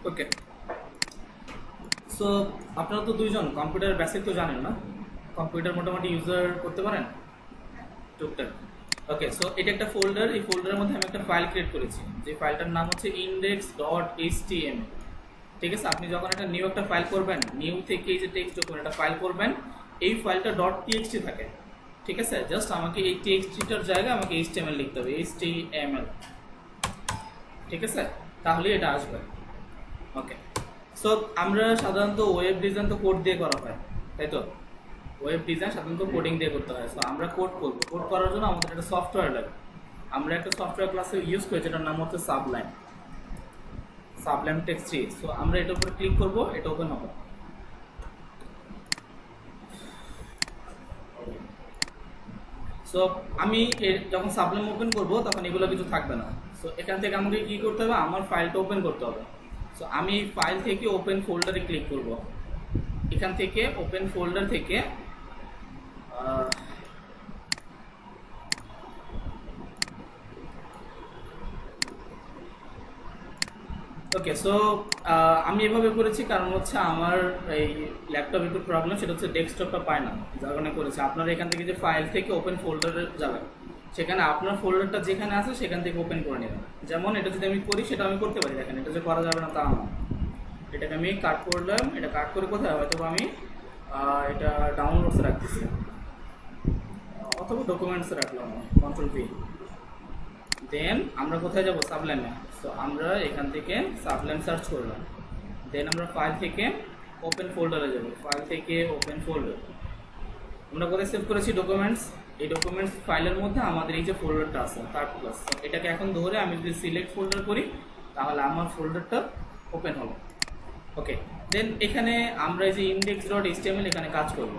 ওকে, so আপনারা তো দুইজন কম্পিউটার বেসিক তো জানেন না? কম্পিউটার মোটামুটি ইউজার করতে পারেন টুকটাক। ওকে, সো এটা একটা ফোল্ডার। এই ফোল্ডারের মধ্যে আমি একটা ফাইল ক্রিয়েট করেছি, যে ফাইলটার নাম হচ্ছে index.html। ঠিক আছে, আপনি যখন একটা নিউ একটা ফাইল করবেন, নিউ থেকে এই যে টেক্সট ডকুমেন্ট একটা ফাইল করবেন, এই ফাইলটা .txt থাকে। ঠিক আছে, জাস্ট আমাকে এই টেক্সটটার জায়গায় আমাকে html লিখতে হবে, html। ঠিক আছে, তাহলে এটা আসবে। ওকে, সো আমরা সাধারণত ওয়েব ডিজাইন তো কোড দিয়ে করা হয়, তাই তো? ওয়েব ডিজাইন সাধারণত কোডিং দিয়ে করতে হয়। সো আমরা কোড করব, কোড করার জন্য আমাদের একটা সফটওয়্যার লাগে। আমরা একটা সফটওয়্যার ক্লাসে ইউজ করি যেটার নাম হচ্ছে সাবলাইম, সাবলাইম টেক্সট 3। সো আমরা এটার উপরে ক্লিক করব, এটা ওপেন হবে। সো আমি যখন সাবলাইম ওপেন করব তখন এগুলো কিছু থাকবে না। সো এখান থেকে আমাকে কি করতে হবে, আমার ফাইলটা ওপেন করতে হবে। সো আমি এই ফাইল থেকে ওপেন ফোল্ডারে ক্লিক করব। এখান থেকে ওপেন ফোল্ডার থেকে ওকে, সো আমি এভাবে করেছি কারণ হচ্ছে আমার এই ল্যাপটপ একটু প্রবলেম, সেটা হচ্ছে ডেস্কটপটা পায় না, যার কারণে করেছি। আপনারা এখান থেকে যে ফাইল থেকে ওপেন ফোল্ডারে যাবেন, সেখানে আপনার ফোল্ডারটা যেখানে আছে সেখান থেকে ওপেন করে নেবেন। যেমন এটা যদি আমি করি, সেটা আমি করতে পারি, দেখেন এটা যে করা যাবে না তা না। এটাকে আমি কাট করলাম, এটা কাট করে কোথায়, হয়তো আমি এটা ডাউনলোডসে রাখতেছি, অথবা ডকুমেন্টসে রাখলাম, কন্ট্রোল V। দেন আমরা কোথায় যাব, সাবলাইমে। সো আমরা এখান থেকে সাবলাইম সার্চ করলাম, দেন আমরা ফাইল থেকে ওপেন ফোল্ডারে যাব, ফাইল থেকে ওপেন ফোল্ডার। আমরা কোথায় সেভ করেছি, ডকুমেন্টস। এই ডকুমেন্টস ফাইলের মধ্যে আমাদের এই যে ফোল্ডারটা আছে থার্ড ক্লাস, এটাকে এখন ধরে আমি যদি সিলেক্ট ফোল্ডার করি, তাহলে আমার ফোল্ডারটা ওপেন হবে। ওকে, দেন এখানে আমরা এই যে index.html এখানে কাজ করব।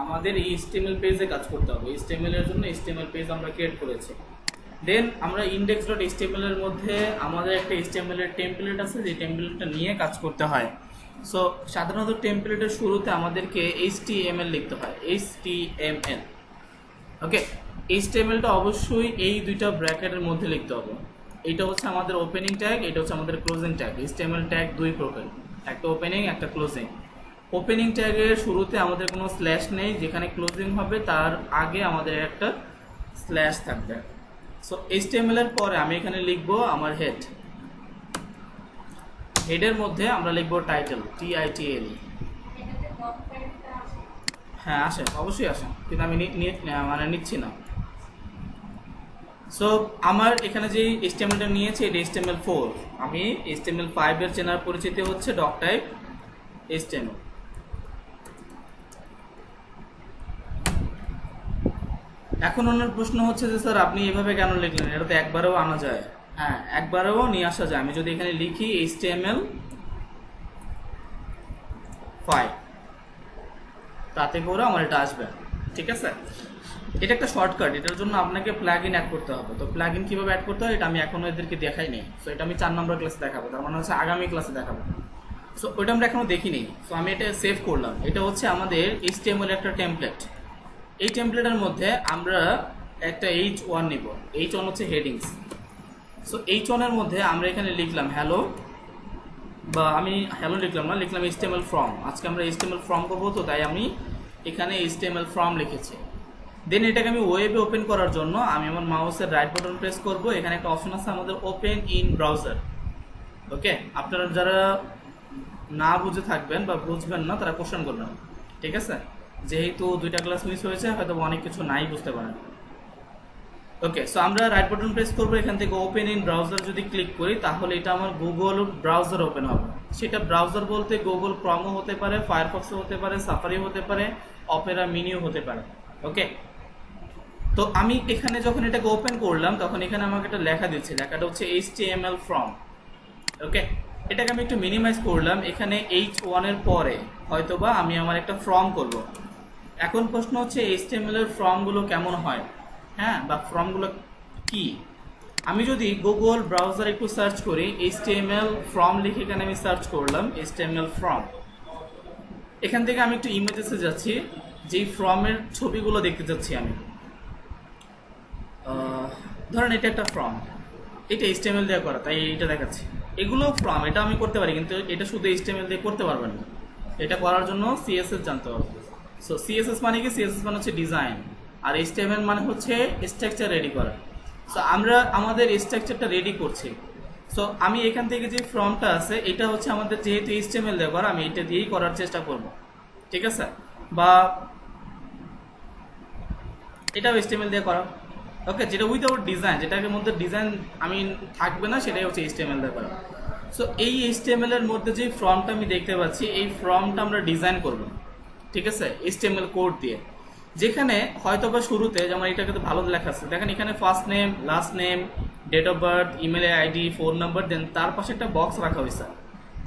আমাদের এই HTML পেজে কাজ করতে হবে। HTML এর জন্য HTML পেজ আমরা ক্রিয়েট করেছি। দেন আমরা index.html এর মধ্যে আমাদের একটা HTML এর টেমপ্লেট আছে, যে টেমপ্লেটটা নিয়ে কাজ করতে হয়। সো সাধারণত টেমপ্লেটের শুরুতে আমাদেরকে HTML লিখতে হয়, HTML। ওকে, HTMLটা অবশ্যই এই দুইটা ব্র্যাকেটের মধ্যে লিখতে হবে। এইটা হচ্ছে আমাদের ওপেনিং ট্যাগ, এটা হচ্ছে আমাদের ক্লোজিং ট্যাগ। HTML ট্যাগ দুই প্রকার, একটা ওপেনিং, একটা ক্লোজিং। ওপেনিং ট্যাগের শুরুতে আমাদের কোনো স্ল্যাশ নেই, যেখানে ক্লোজিং হবে তার আগে আমাদের একটা স্ল্যাশ থাকবে। সো HTML এর পরে আমি এখানে লিখবো আমার হেড। হেডের মধ্যে আমরা লিখবো টাইটেল, TITL। হ্যাঁ আসে, অবশ্যই আসে, কিন্তু আমি মানে নিচ্ছি না। সো আমার এখানে যে HTML-টা নিয়েছি এটা HTML4। আমি HTML5 এর চেনার পরিচিতি হচ্ছে ডক টাইপ HTML। এখন ওনার প্রশ্ন হচ্ছে যে স্যার আপনি এভাবে কেন লিখলেন, এটা তো একবারেও আনা যায়। হ্যাঁ, একবারেও নিয়ে আসা যায়। আমি যদি এখানে লিখি HTML5, তাতে করে আমার এটা আসবে। ঠিক আছে, এটা একটা শর্টকাট, এটার জন্য আপনাকে প্লাগইন অ্যাড করতে হবে। তো প্লাগইন কিভাবে অ্যাড করতে হয় এটা আমি এখনো এদেরকে দেখাইনি। সো এটা আমি 4 নম্বর ক্লাসে দেখাবো, তার মানে হচ্ছে আগামী ক্লাসে দেখাবো। সো ওইটা আমরা এখনো দেখিনি। সো আমি এটা সেভ করলাম। এটা হচ্ছে আমাদের HTML একটা টেমপ্লেট। এই টেমপ্লেটের মধ্যে আমরা একটা H1 নিব। H1 হচ্ছে হেডিংস। সো H1 এর মধ্যে আমরা এখানে লিখলাম হ্যালো, বা আমি হ্যালো লিখলাম না, লিখলাম HTML ফর্ম। আজকে আমরা HTML ফর্ম করবো, তো তাই আমি এখানে HTML ফর্ম লিখেছি। দেন এটাকে আমি ওয়েবে ওপেন করার জন্য আমি আমার মাউসের রাইট বাটন প্রেস করব। এখানে একটা অপশন আছে আমাদের ওপেন ইন ব্রাউজার। ওকে, আপনারা যারা না বুঝে থাকবেন বা বুঝবেন না তারা কোশ্চেন করবেন। ঠিক আছে, যেহেতু দুইটা ক্লাস মিস হয়েছে, হয়তো অনেক কিছু নাই বুঝতে পারেন। ওকে, সো আমরা রাইট বাটন প্রেস করবো, এখান থেকে ওপেন ইন ব্রাউজার যদি ক্লিক করি, তাহলে এটা আমার গুগল ব্রাউজার ওপেন হবে। সেটা ব্রাউজার বলতে গুগল ক্রমও হতে পারে, ফায়ারফক্সও হতে পারে, সাফারি হতে পারে, অপেরা মিনিও হতে পারে। ওকে, তো আমি এখানে যখন এটাকে ওপেন করলাম, তখন এখানে আমাকে একটা লেখা দিচ্ছে, লেখাটা হচ্ছে HTML ফর্ম। ওকে, এটাকে আমি একটু মিনিমাইজ করলাম। এখানে H1 এর পরে হয়তোবা আমি আমার একটা ফর্ম করব। এখন প্রশ্ন হচ্ছে HTML এর ফর্মগুলো কেমন হয়, হ্যাঁ, বা ফর্মগুলো কি। আমি যদি গুগল ব্রাউজার একটু সার্চ করি, HTML ফর্ম লিখে এখানে আমি সার্চ করলাম HTML ফর্ম। এখান থেকে আমি একটু ইমেজেসে যাচ্ছি, যেই ফর্মের ছবিগুলো দেখতে চাচ্ছি আমি। ধরেন এটা একটা ফর্ম, এটা HTML দেওয়া করা, তাই এটা দেখাচ্ছি। এগুলো ফ্রম, এটা আমি করতে পারি, কিন্তু এটা শুধু এইচটিএমএল দিয়ে করতে পারবেন না। এটা করার জন্য সিএসএস জানতে হবে। সো সিএসএস মানে কি? সিএসএস মানে হচ্ছে ডিজাইন, আর এইচটিএমএল মানে হচ্ছে স্ট্রাকচার রেডি করা। সো আমরা আমাদের স্ট্রাকচারটা রেডি করছি। সো আমি এখান থেকে যে ফর্মটা আছে এটা হচ্ছে আমাদের যেহেতু এইচটিএমএল দিয়ে করা, আমি এটা দিয়েই করার চেষ্টা করব, ঠিক আছে? বা এটাও এইচটিএমএল দিয়ে করা, ওকে, যেটা উইথাউট ডিজাইন, যেটার মধ্যে ডিজাইন আমি থাকবে না, সেটাই হচ্ছে এইচটিএমএল দিয়ে করা। সো এই এইচটিএমএল এর মধ্যে যে ফর্মটা আমি দেখতে পাচ্ছি, এই ফর্মটা আমরা ডিজাইন করব, ঠিক আছে, এইচটিএমএল কোড দিয়ে। যেখানে হয়তো বা শুরুতে, যেমন এটাকে তো ভালো লেখা আছে, দেখেন এখানে first name, last name, date of birth, email ID, phone number, then তার পাশে একটা বক্স রাখা হয়েছে,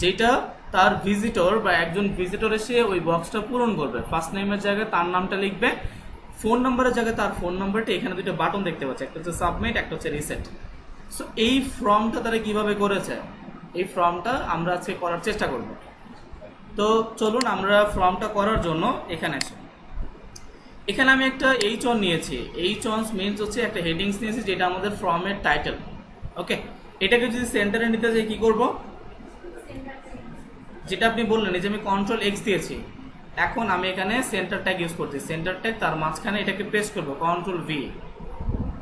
যেটা তার ভিজিটর বা একজন ভিজিটর এসে ওই বক্সটা পূরণ করবে। ফার্স্ট নেমের জায়গায় তার নামটা লিখবে, ফোন নাম্বারের জায়গায় তার ফোন নাম্বারটা, এখানে দুটো বাটন দেখতে পাচ্ছে, একটা হচ্ছে সাবমিট, একটা হচ্ছে রিসেট। সো এই ফর্মটা তারা কিভাবে করেছে, এই ফর্মটা আমরা আজকে করার চেষ্টা করব। তো চলুন আমরা ফর্মটা করার জন্য এখানে আসি। এখানে আমি একটা H1 নিয়েছি। H1 মিনস হচ্ছে একটা হেডিংস নিয়েছি, যেটা আমাদের ফর্মের টাইটেল। ওকে, এটাকে যদি সেন্টারে নিতে যাই কি করব? যেটা আপনি বললেন যে আমি কন্ট্রোল এক্স দিয়েছি, এখন আমি এখানে সেন্টার ট্যাগ ইউজ করছি। সেন্টার ট্যাগ, তার মাঝখানে এটাকে পেস্ট করব, কন্ট্রোল ভি,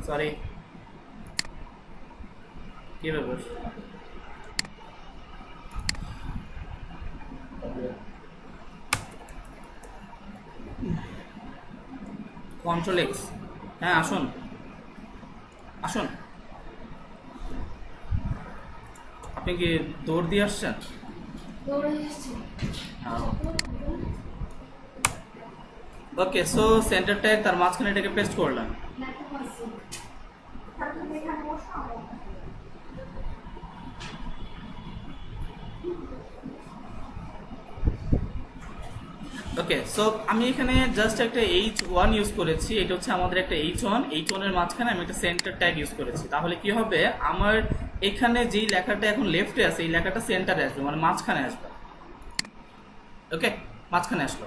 সরি কি ব্যাপার, কন্ট্রোল এক্স। হ্যাঁ আসুন আসুন, আপনি কি দৌড় দিয়ে আসছেন? ওকে, সো সেন্টার ট্যাগ, তার মাঝখানে এটাকে পেস্ট করলাম। ওকে, সো আমি এখানে জাস্ট একটা H1 ইউজ করেছি। এটা হচ্ছে আমাদের একটা H1 এর মাঝখানে আমি একটা সেন্টার ট্যাগ ইউজ করেছি। তাহলে কি হবে, আমার এখানে যেই লেখাটা এখন লেফটে আছে, এই লেখাটা সেন্টারে আসবে, মানে মাঝখানে আসবে। ওকে, মাঝখানে আসলো।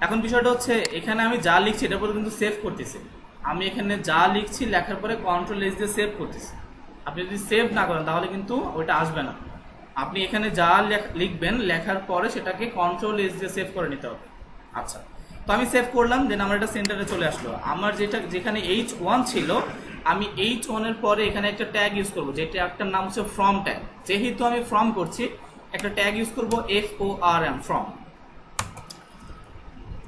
এখন বিষয়টা হচ্ছে, এখানে আমি যা লিখছি এটার পরে কিন্তু সেভ করতেছি। আমি এখানে যা লিখছি লেখার পরে কন্ট্রোল এস দিয়ে সেভ করতেছি। আপনি যদি সেভ না করেন তাহলে কিন্তু ওইটা আসবে না। আপনি এখানে যা লিখবেন, লেখার পরে সেটাকে কন্ট্রোল এস দিয়ে সেভ করে নিতে হবে। আচ্ছা, তো আমি সেভ করলাম, দেন আমার এটা সেন্টারে চলে আসলো। আমার যেখানে H1 ছিল, আমি H1 এর পরে এখানে একটা ট্যাগ ইউজ করবো, যে ট্যাগটার নাম হচ্ছে ফ্রম ট্যাগ। যেহেতু আমি ফ্রম করছি, একটা ট্যাগ ইউজ করবো, FORM, ফ্রম।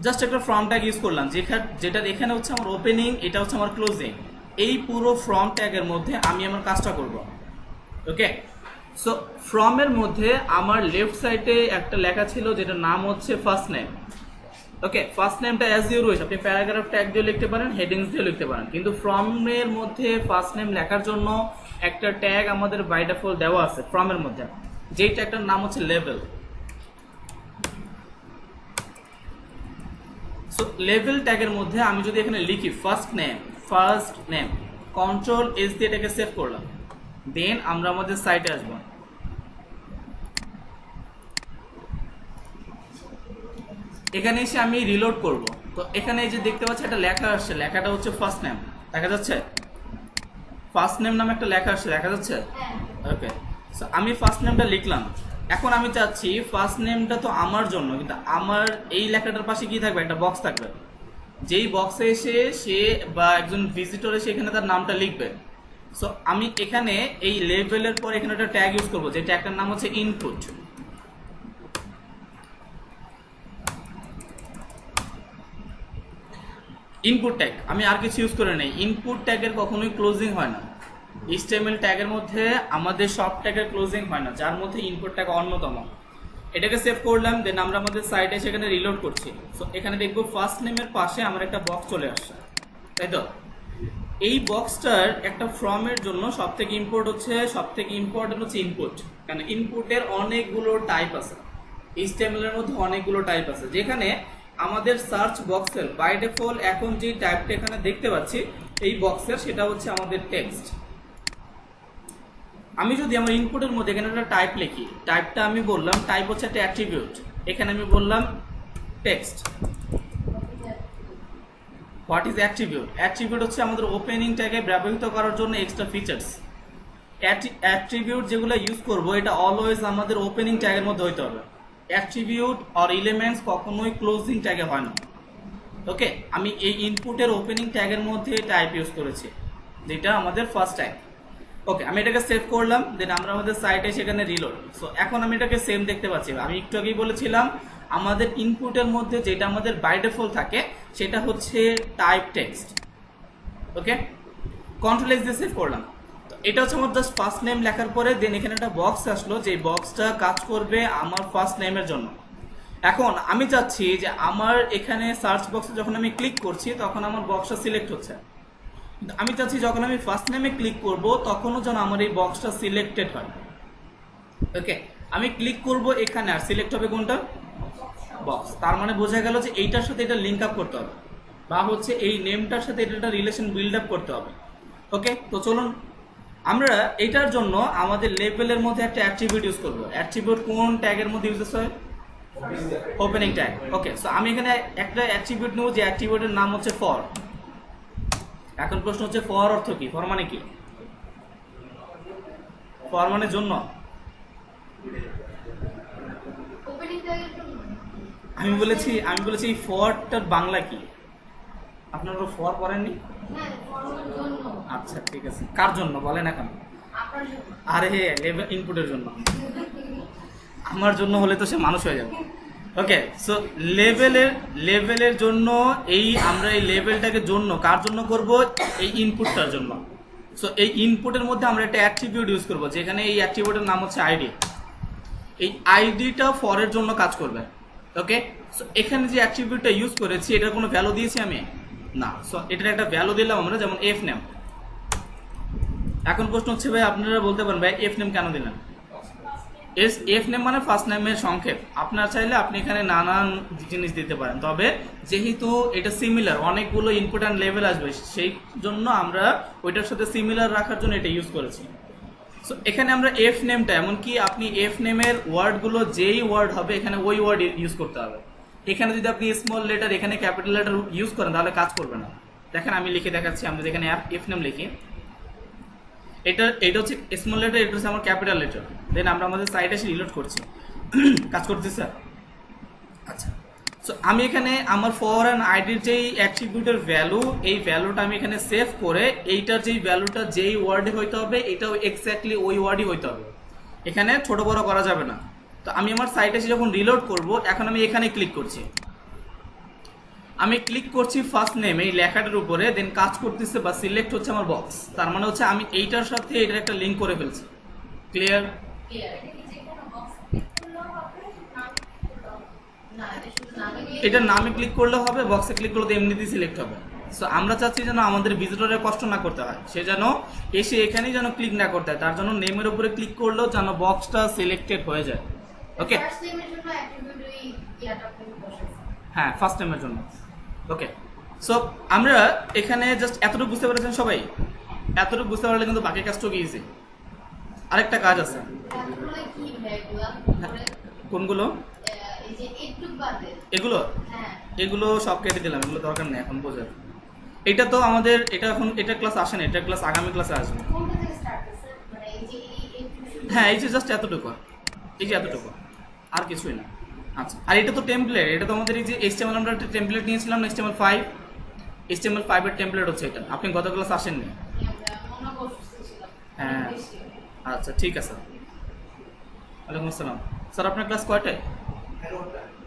জাস্ট একটা ফ্রম ট্যাগ ইউজ করলাম, যেটা এখানে হচ্ছে আমার ওপেনিং, এটা হচ্ছে আমার ক্লোজিং। এই পুরো ফ্রম ট্যাগের মধ্যে আমি আমার কাজটা করব। ওকে, সো ফ্রমের মধ্যে আমার লেফট সাইডে একটা লেখা ছিল, যেটার নাম হচ্ছে ফার্স্ট নেম। ওকে, ফার্স্ট নেমটা অ্যাজ ইউ রয়েছে, আপনি প্যারাগ্রাফ ট্যাগ দিয়ে লিখতে পারেন, হেডিংস দিয়ে লিখতে পারেন, কিন্তু ফ্রমের মধ্যে ফার্স্ট নেম লেখার জন্য একটা ট্যাগ আমাদের বাই ডিফল্ট দেওয়া আছে ফ্রমের মধ্যে, যেই ট্যাগটার নাম হচ্ছে লেভেল। সো লেভেল ট্যাগের মধ্যে আমি যদি এখানে লিখি ফার্স্ট নেম, কন্ট্রোল এস দিয়ে এটাকে সেভ করলাম, দেন আমরা আমাদের সাইটে আসবো। এখানে এসে আমি রিলোড করব। তো এখানে এই যে দেখতে পাচ্ছি একটা লেখা আসছে, লেখাটা হচ্ছে ফার্স্ট নেম, দেখা যাচ্ছে? ফার্স্ট নেম নামে একটা লেখা আসছে, দেখা যাচ্ছে? ওকে, সো আমি ফার্স্ট নেমটা লিখলাম। এখন আমি চাচ্ছি ফার্স্ট নেমটা তো আমার জন্য, কিন্তু আমার এই লেখাটার পাশে কি থাকবে, একটা বক্স থাকবে, যেই বক্সে এসে সে বা একজন ভিজিটর এসে এখানে তার নামটা লিখবে। সো আমি এখানে এই লেভেলের পর এখানে একটা ট্যাগ ইউজ করবো, যে ট্যাগটার নাম হচ্ছে ইনপুট। ইনপুট ট্যাগ আমি আর কিছু ইউজ করে নেই। ইনপুট ট্যাগের কখনোই ক্লোজিং হয় না। HTML ট্যাগের মধ্যে আমাদের সব ট্যাগের ক্লোজিং হয় না, যার মধ্যে ইনপুট ট্যাগ অন্যতম। এটাকে সেভ করলাম, দেন আমরা আমাদের সাইটে সেখানে রিলোড করছি। সো এখানে দেখবো ফার্স্ট নেমের পাশে আমার একটা বক্স চলে আসছে, তাই তো? এই বক্সটার একটা ফর্মের জন্য সব থেকে ইম্পর্টেন্ট হচ্ছে ইনপুট। কারণ ইনপুটের অনেকগুলো টাইপ আছে, HTML এর মধ্যে অনেকগুলো টাইপ আছে, যেখানে আমাদের সার্চ বক্সের বাই ডিফল্ট এখন যে টাইপটা এখানে দেখতে পাচ্ছি এই বক্সের, সেটা হচ্ছে আমাদের টেক্সট। আমি যদি আমার ইনপুটের মধ্যে এখানে একটা টাইপ লিখি, টাইপটা আমি বললাম টাইপ হচ্ছে একটা অ্যাট্রিবিউট, এখানে আমি বললাম text. What is attribute? Attribute হচ্ছে আমাদের ওপেনিং ট্যাগে ব্যবহৃত করার জন্য এক্সট্রা ফিচার্স। অ্যাট্রিবিউট যেগুলো ইউজ করব এটা অলওয়েজ আমাদের ওপেনিং ট্যাগের মধ্যে হইতে হবে। অ্যাট্রিবিউট আর এলিমেন্টস কখনোই ক্লোজিং ট্যাগে হয় না। ওকে, আমি এই ইনপুটের ওপেনিং ট্যাগের মধ্যে টাইপ ইউজ করেছি, যেটা আমাদের ফার্স্ট ট্যাগ। ওকে, আমি এটাকে সেভ করলাম, দেন আমরা আমাদের সাইটে সেখানে রিলোড। সো এখন আমি এটাকে সেম দেখতে পাচ্ছি। আমি একটু আগেই বলেছিলাম আমাদের ইনপুটের মধ্যে যেটা আমাদের বাই ডিফল্ট থাকে সেটা হচ্ছে টাইপ টেক্সট। ওকে, কন্ট্রোল এক্স দিয়ে সেভ করলাম। তো এটা হচ্ছে আমার জাস্ট ফার্স্ট নেম লেখার পরে দেন এখানে একটা বক্স আসলো, যে বক্সটা কাজ করবে আমার ফার্স্ট নেমের জন্য। এখন আমি চাচ্ছি যে আমার এখানে সার্চ বক্সে যখন আমি ক্লিক করছি তখন আমার বক্সটা সিলেক্ট হচ্ছে, কিন্তু আমি চাচ্ছি যখন আমি ফার্স্ট নেমে ক্লিক করব তখনও যেন আমার এই বক্সটা সিলেক্টেড হয়। ওকে, আমি ক্লিক করব এখানে আর সিলেক্ট হবে কোনটা? বক্স। তার মানে বোঝা গেল যে এইটার সাথে এটা লিঙ্ক আপ করতে হবে, বা হচ্ছে এই নেমটার সাথে এটা একটা রিলেশন বিল্ড আপ করতে হবে। ওকে, তো চলুন আমরা এটার জন্য আমাদের লেভেলের মধ্যে একটা অ্যাট্রিবিউট ইউজ করব। অ্যাট্রিবিউট কোন ট্যাগের মধ্যে ইউজ হয়? Opening tag. ওকে, সো আমি এখানে একটা অ্যাট্রিবিউট নেব, যে অ্যাট্রিবিউটের নাম হচ্ছে ফর। এখন প্রশ্ন হচ্ছে ফর অর্থ কি? ফর মানে কি? ফর মানে জন্য। আমি বলেছি এই ফরটার বাংলা কি? আপনারা ফর পড়েননি? আচ্ছা ঠিক আছে, কার জন্য বলেন এখন? আরে লেভেল ইনপুটের জন্য। আমার জন্য হলে তো সে মানুষ হয়ে যাবে। ওকে, সো লেভেলের জন্য আমরা এই লেভেলটাকে জন্য কার জন্য করব? এই ইনপুটটার জন্য। সো এই ইনপুটের মধ্যে আমরা একটা অ্যাট্রিবিউট ইউজ করব, যেখানে এই অ্যাট্রিবিউটের নাম হচ্ছে আইডি। এই আইডিটা ফরের জন্য কাজ করবে। ওকে, সো এখানে যে অ্যাট্রিবিউটটা ইউজ করেছি এটার কোনো ভ্যালু দিয়েছি আমি? না। সো এটার একটা ভ্যালু দিলাম আমরা, যেমন এফ নেম। এখন প্রশ্ন হচ্ছে ভাই আপনারা বলতে পারেন ভাই এফ নেম কেন দিলেন? এফ নেম মানে ফার্স্ট নেমের সংক্ষেপ। আপনারা চাইলে আপনি এখানে নানান জিনিস দিতে পারেন, তবে যেহেতু এটা সিমিলার, অনেকগুলো ইনপুট অ্যান্ড লেভেল আসবে, সেই জন্য আমরা ওইটার সাথে সিমিলার রাখার জন্য এটা ইউজ করেছি। সো এখানে আমরা এফ নেমটা, এমনকি আপনি এফ নেমের ওয়ার্ডগুলো যেই ওয়ার্ড হবে এখানে ওই ওয়ার্ড ইউজ করতে হবে। এখানে যদি আপনি স্মল লেটার এখানে ক্যাপিটাল লেটার ইউজ করেন তাহলে কাজ করবে না। দেখেন আমি লিখে দেখাচ্ছি, আমরা যেখানে এফ নেম লিখি, এটা হচ্ছে স্মল লেটার, এটা হচ্ছে আমার ক্যাপিটাল লেটার। দেন আমরা আমাদের সাইটে এসে রিলোড করছি, কাজ করতেছে। আচ্ছা, সো আমি এখানে আমার ফর অ্যান্ড আইডির যেই অ্যাট্রিবিউটের ভ্যালু, এই ভ্যালুটা আমি এখানে সেভ করে এইটার যেই ভ্যালুটা যেই ওয়ার্ডে হইতে হবে এটাও এক্স্যাক্টলি ওই ওয়ার্ডই হইতে হবে, এখানে ছোট বড় করা যাবে না। তো আমি আমার সাইটে এসে যখন রিলোড করব, এখন আমি এখানে ক্লিক করছি, আমি ক্লিক করছি ফার্স্ট নেম এই লেখাটার উপরে, দেন কাজ করতেছে বা সিলেক্ট হচ্ছে আমার বক্স। তার মানে হচ্ছে আমি এইটার সাথে এটার একটা লিঙ্ক করে ফেলছি। ক্লিয়ার? এটার নামে ক্লিক করলে হবে, বক্সে ক্লিক করলে তো এমনিতেই সিলেক্ট হবে। সো আমরা চাচ্ছি যেন আমাদের ভিজিটরের কষ্ট না করতে হয়, সে যেন এসে এখানেই যেন ক্লিক না করতে হয়, তার জন্য নেমের উপরে ক্লিক করলেও যেন বক্সটা সিলেক্টেড হয়ে যায়। ওকে, হ্যাঁ ফার্স্ট নেমের জন্য। ওকে, সো আমরা এখানে জাস্ট এতটুকু বুঝতে পেরেছেন সবাই? এতটুকু বুঝতে পারলে কিন্তু বাকি কাজটুকু ইজি। আরেকটা কাজ আছে। কোনগুলো? এগুলো সব কেটে দিলাম, এগুলো দরকার নেই এখন বোঝার। এটা তো আমাদের এটা ক্লাস আসে না, এটা ক্লাস আগামী ক্লাসে আসবে। হ্যাঁ, এই যে জাস্ট এতটুকু, আর কিছুই না। আচ্ছা, আর এটা তো টেমপ্লেট, এটা তো আমাদের এই যে HTML আমরা একটা টেমপ্লেট নিয়েছিলাম না, HTML5 এর টেমপ্লেট হচ্ছে এটা। আপনি গত ক্লাস আসেননি? হ্যাঁ, আচ্ছা ঠিক আছে। ওয়ালাইকুম আসসালাম স্যার, আপনার ক্লাস কয়টায়?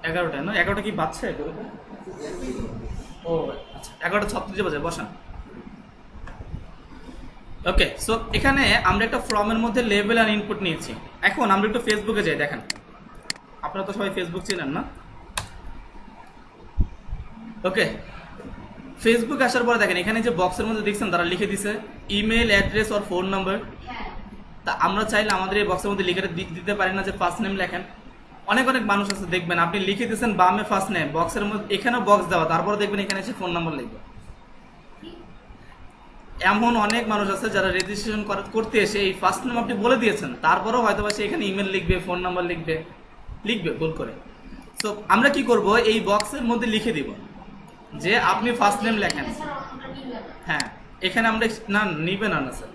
11টায় না? 11টা কি বাজছে? ও আচ্ছা, 11:36 বাজে, বসান। ওকে, সো এখানে আমরা একটা ফর্মের মধ্যে লেভেল আর ইনপুট নিয়েছি। এখন আমরা একটু ফেসবুকে যাই, দেখেন আপনারা তো সবাই ফেসবুক চিনেন না? ওকে, ফেসবুক আসার পরে দেখেন এখানে যে বক্সের মধ্যে দেখছেন তারা লিখে দিছে ইমেল অ্যাড্রেস আর ফোন নাম্বার। তা আমরা চাইলে আমাদের এই বক্সের মধ্যে লিখে দিতে পারি না যে ফার্স্ট নেম লেখেন? অনেক মানুষ আছে দেখবেন আপনি লিখে দিচ্ছেন বামে ফার্স্ট নেম, বক্সের মধ্যে এখানেও বক্স দেওয়া, তারপরে দেখবেন এখানে এসে ফোন নাম্বার লিখবে। এমন অনেক মানুষ আছে যারা রেজিস্ট্রেশন করতে এসে এই ফার্স্ট নেম আপনি বলে দিয়েছেন, তারপরেও হয়তো সে এখানে ইমেল লিখবে, ফোন নাম্বার লিখবে ভুল করে। সো আমরা কি করব, এই বক্সের মধ্যে লিখে দিব যে আপনি ফার্স্ট নেম লেখেন। হ্যাঁ, এখানে আমরা না নিবে না স্যার,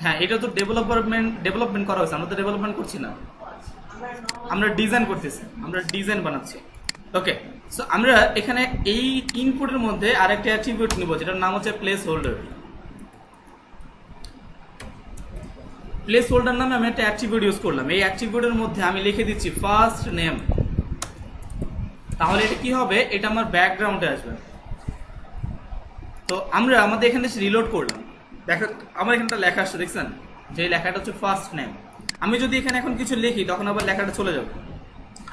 হ্যাঁ, এটা তো ডেভেলপমেন্ট করা হয়েছে, আমরা তো ডেভেলপমেন্ট করছি না, আমরা ডিজাইন করতেছি, আমরা ডিজাইন বানাচ্ছি। ওকে, সো আমরা এখানে এই ইনপুটের মধ্যে আরেকটা অ্যাট্রিবিউট নিব যেটার নাম হচ্ছে প্লেস হোল্ডার। প্লেস হোল্ডার নামে আমি একটা অ্যাট্রিবিউট ইউজ করলাম। এই অ্যাট্রিবিউটের মধ্যে আমি লিখে দিচ্ছি ফার্স্ট নেম। তাহলে এটা কি হবে, এটা আমার ব্যাকগ্রাউন্ডে আসবে। তো আমরা আমাদের এখানে রিলোড করলাম, দেখো আমার এখানটা লেখা আসছে, দেখছেন যে লেখাটা হচ্ছে ফার্স্ট নেম। আমি যদি এখানে এখন কিছু লিখি তখন আবার লেখাটা চলে যাবে,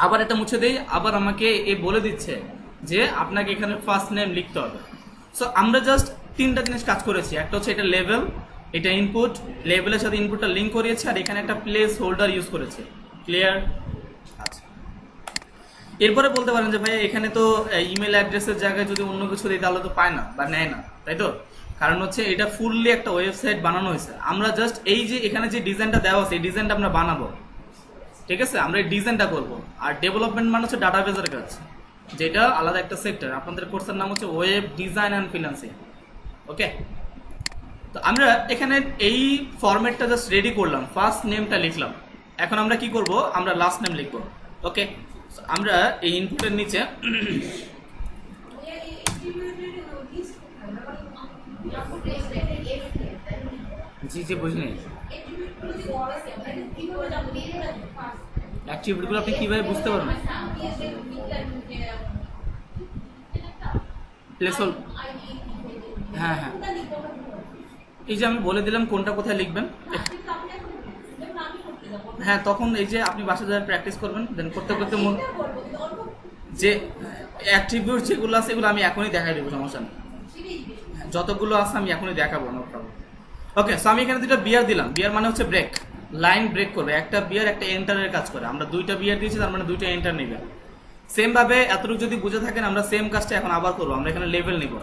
আবার এটা মুছে দেই, আবার আমাকে এ বলে দিচ্ছে যে আপনাকে এখানে ফার্স্ট নেম লিখতে হবে। সো আমরা জাস্ট তিনটা জিনিস কাজ করেছি, একটা হচ্ছে এটা লেভেল, এটা ইনপুট, লেভেলের সাথে ইনপুটটা লিঙ্ক করিয়েছে, আর এখানে একটা প্লেস হোল্ডার ইউজ করেছে। ক্লিয়ার? আচ্ছা, এরপরে বলতে পারেন যে ভাই এখানে তো ইমেল অ্যাড্রেসের জায়গায় যদি অন্য কিছু দিই তাহলে তো পায় না বা নেয় না, তাই তো? কারণ হচ্ছে এটা ফুললি একটা ওয়েবসাইট বানানো হয়েছে, আমরা জাস্ট এই যে এখানে যে ডিজাইনটা দেওয়া আছে এই ডিজাইনটা আমরা বানাবো, ঠিক আছে? আমরা এই ডিজাইনটা করবো। আর ডেভেলপমেন্ট মানে হচ্ছে ডাটাবেসের কাজ, যেটা আলাদা একটা সেক্টর। আপনাদের কোর্সের নাম হচ্ছে ওয়েব ডিজাইন অ্যান্ড ফ্রিল্যান্সিং। ওকে, তো আমরা এখানে এই ফরম্যাটটা জাস্ট রেডি করলাম, ফার্স্ট নেমটা লিখলাম। এখন আমরা কি করব, আমরা লাস্ট নেম লিখবো। ওকে, আমরা এই ইনপুটের নিচে জি জি বুঝিনি অ্যাক্টিভিটিগুলো আপনি কিভাবে বুঝতে পারবেন? প্লেস হোল্ড, হ্যাঁ হ্যাঁ, এই যে আমি বলে দিলাম কোনটা কোথায় লিখবেন। হ্যাঁ, তখন এই যে আপনি বাসায় যারা প্র্যাকটিস করবেন, দেন করতে করতে যে অ্যাট্রিবিউট যেগুলো আছে এগুলো আমি এখনই দেখাই দেবো, সমস্যা নেই। যতগুলো আছে আমি এখনই দেখাবো, নো প্রবলেম। ওকে, সো আমি এখানে দুটো বিয়ার দিলাম। বিয়ার মানে হচ্ছে ব্রেক, লাইন ব্রেক করবে। একটা বিয়ার একটা এন্টারের কাজ করে। আমরা দুইটা বিয়ার দিয়েছি, তার মানে দুইটা এন্টার নেবে। সেম ভাবে এতটুকু যদি বুঝে থাকেন, আমরা সেম কাজটা এখন আবার করবো। আমরা এখানে লেভেল নিব,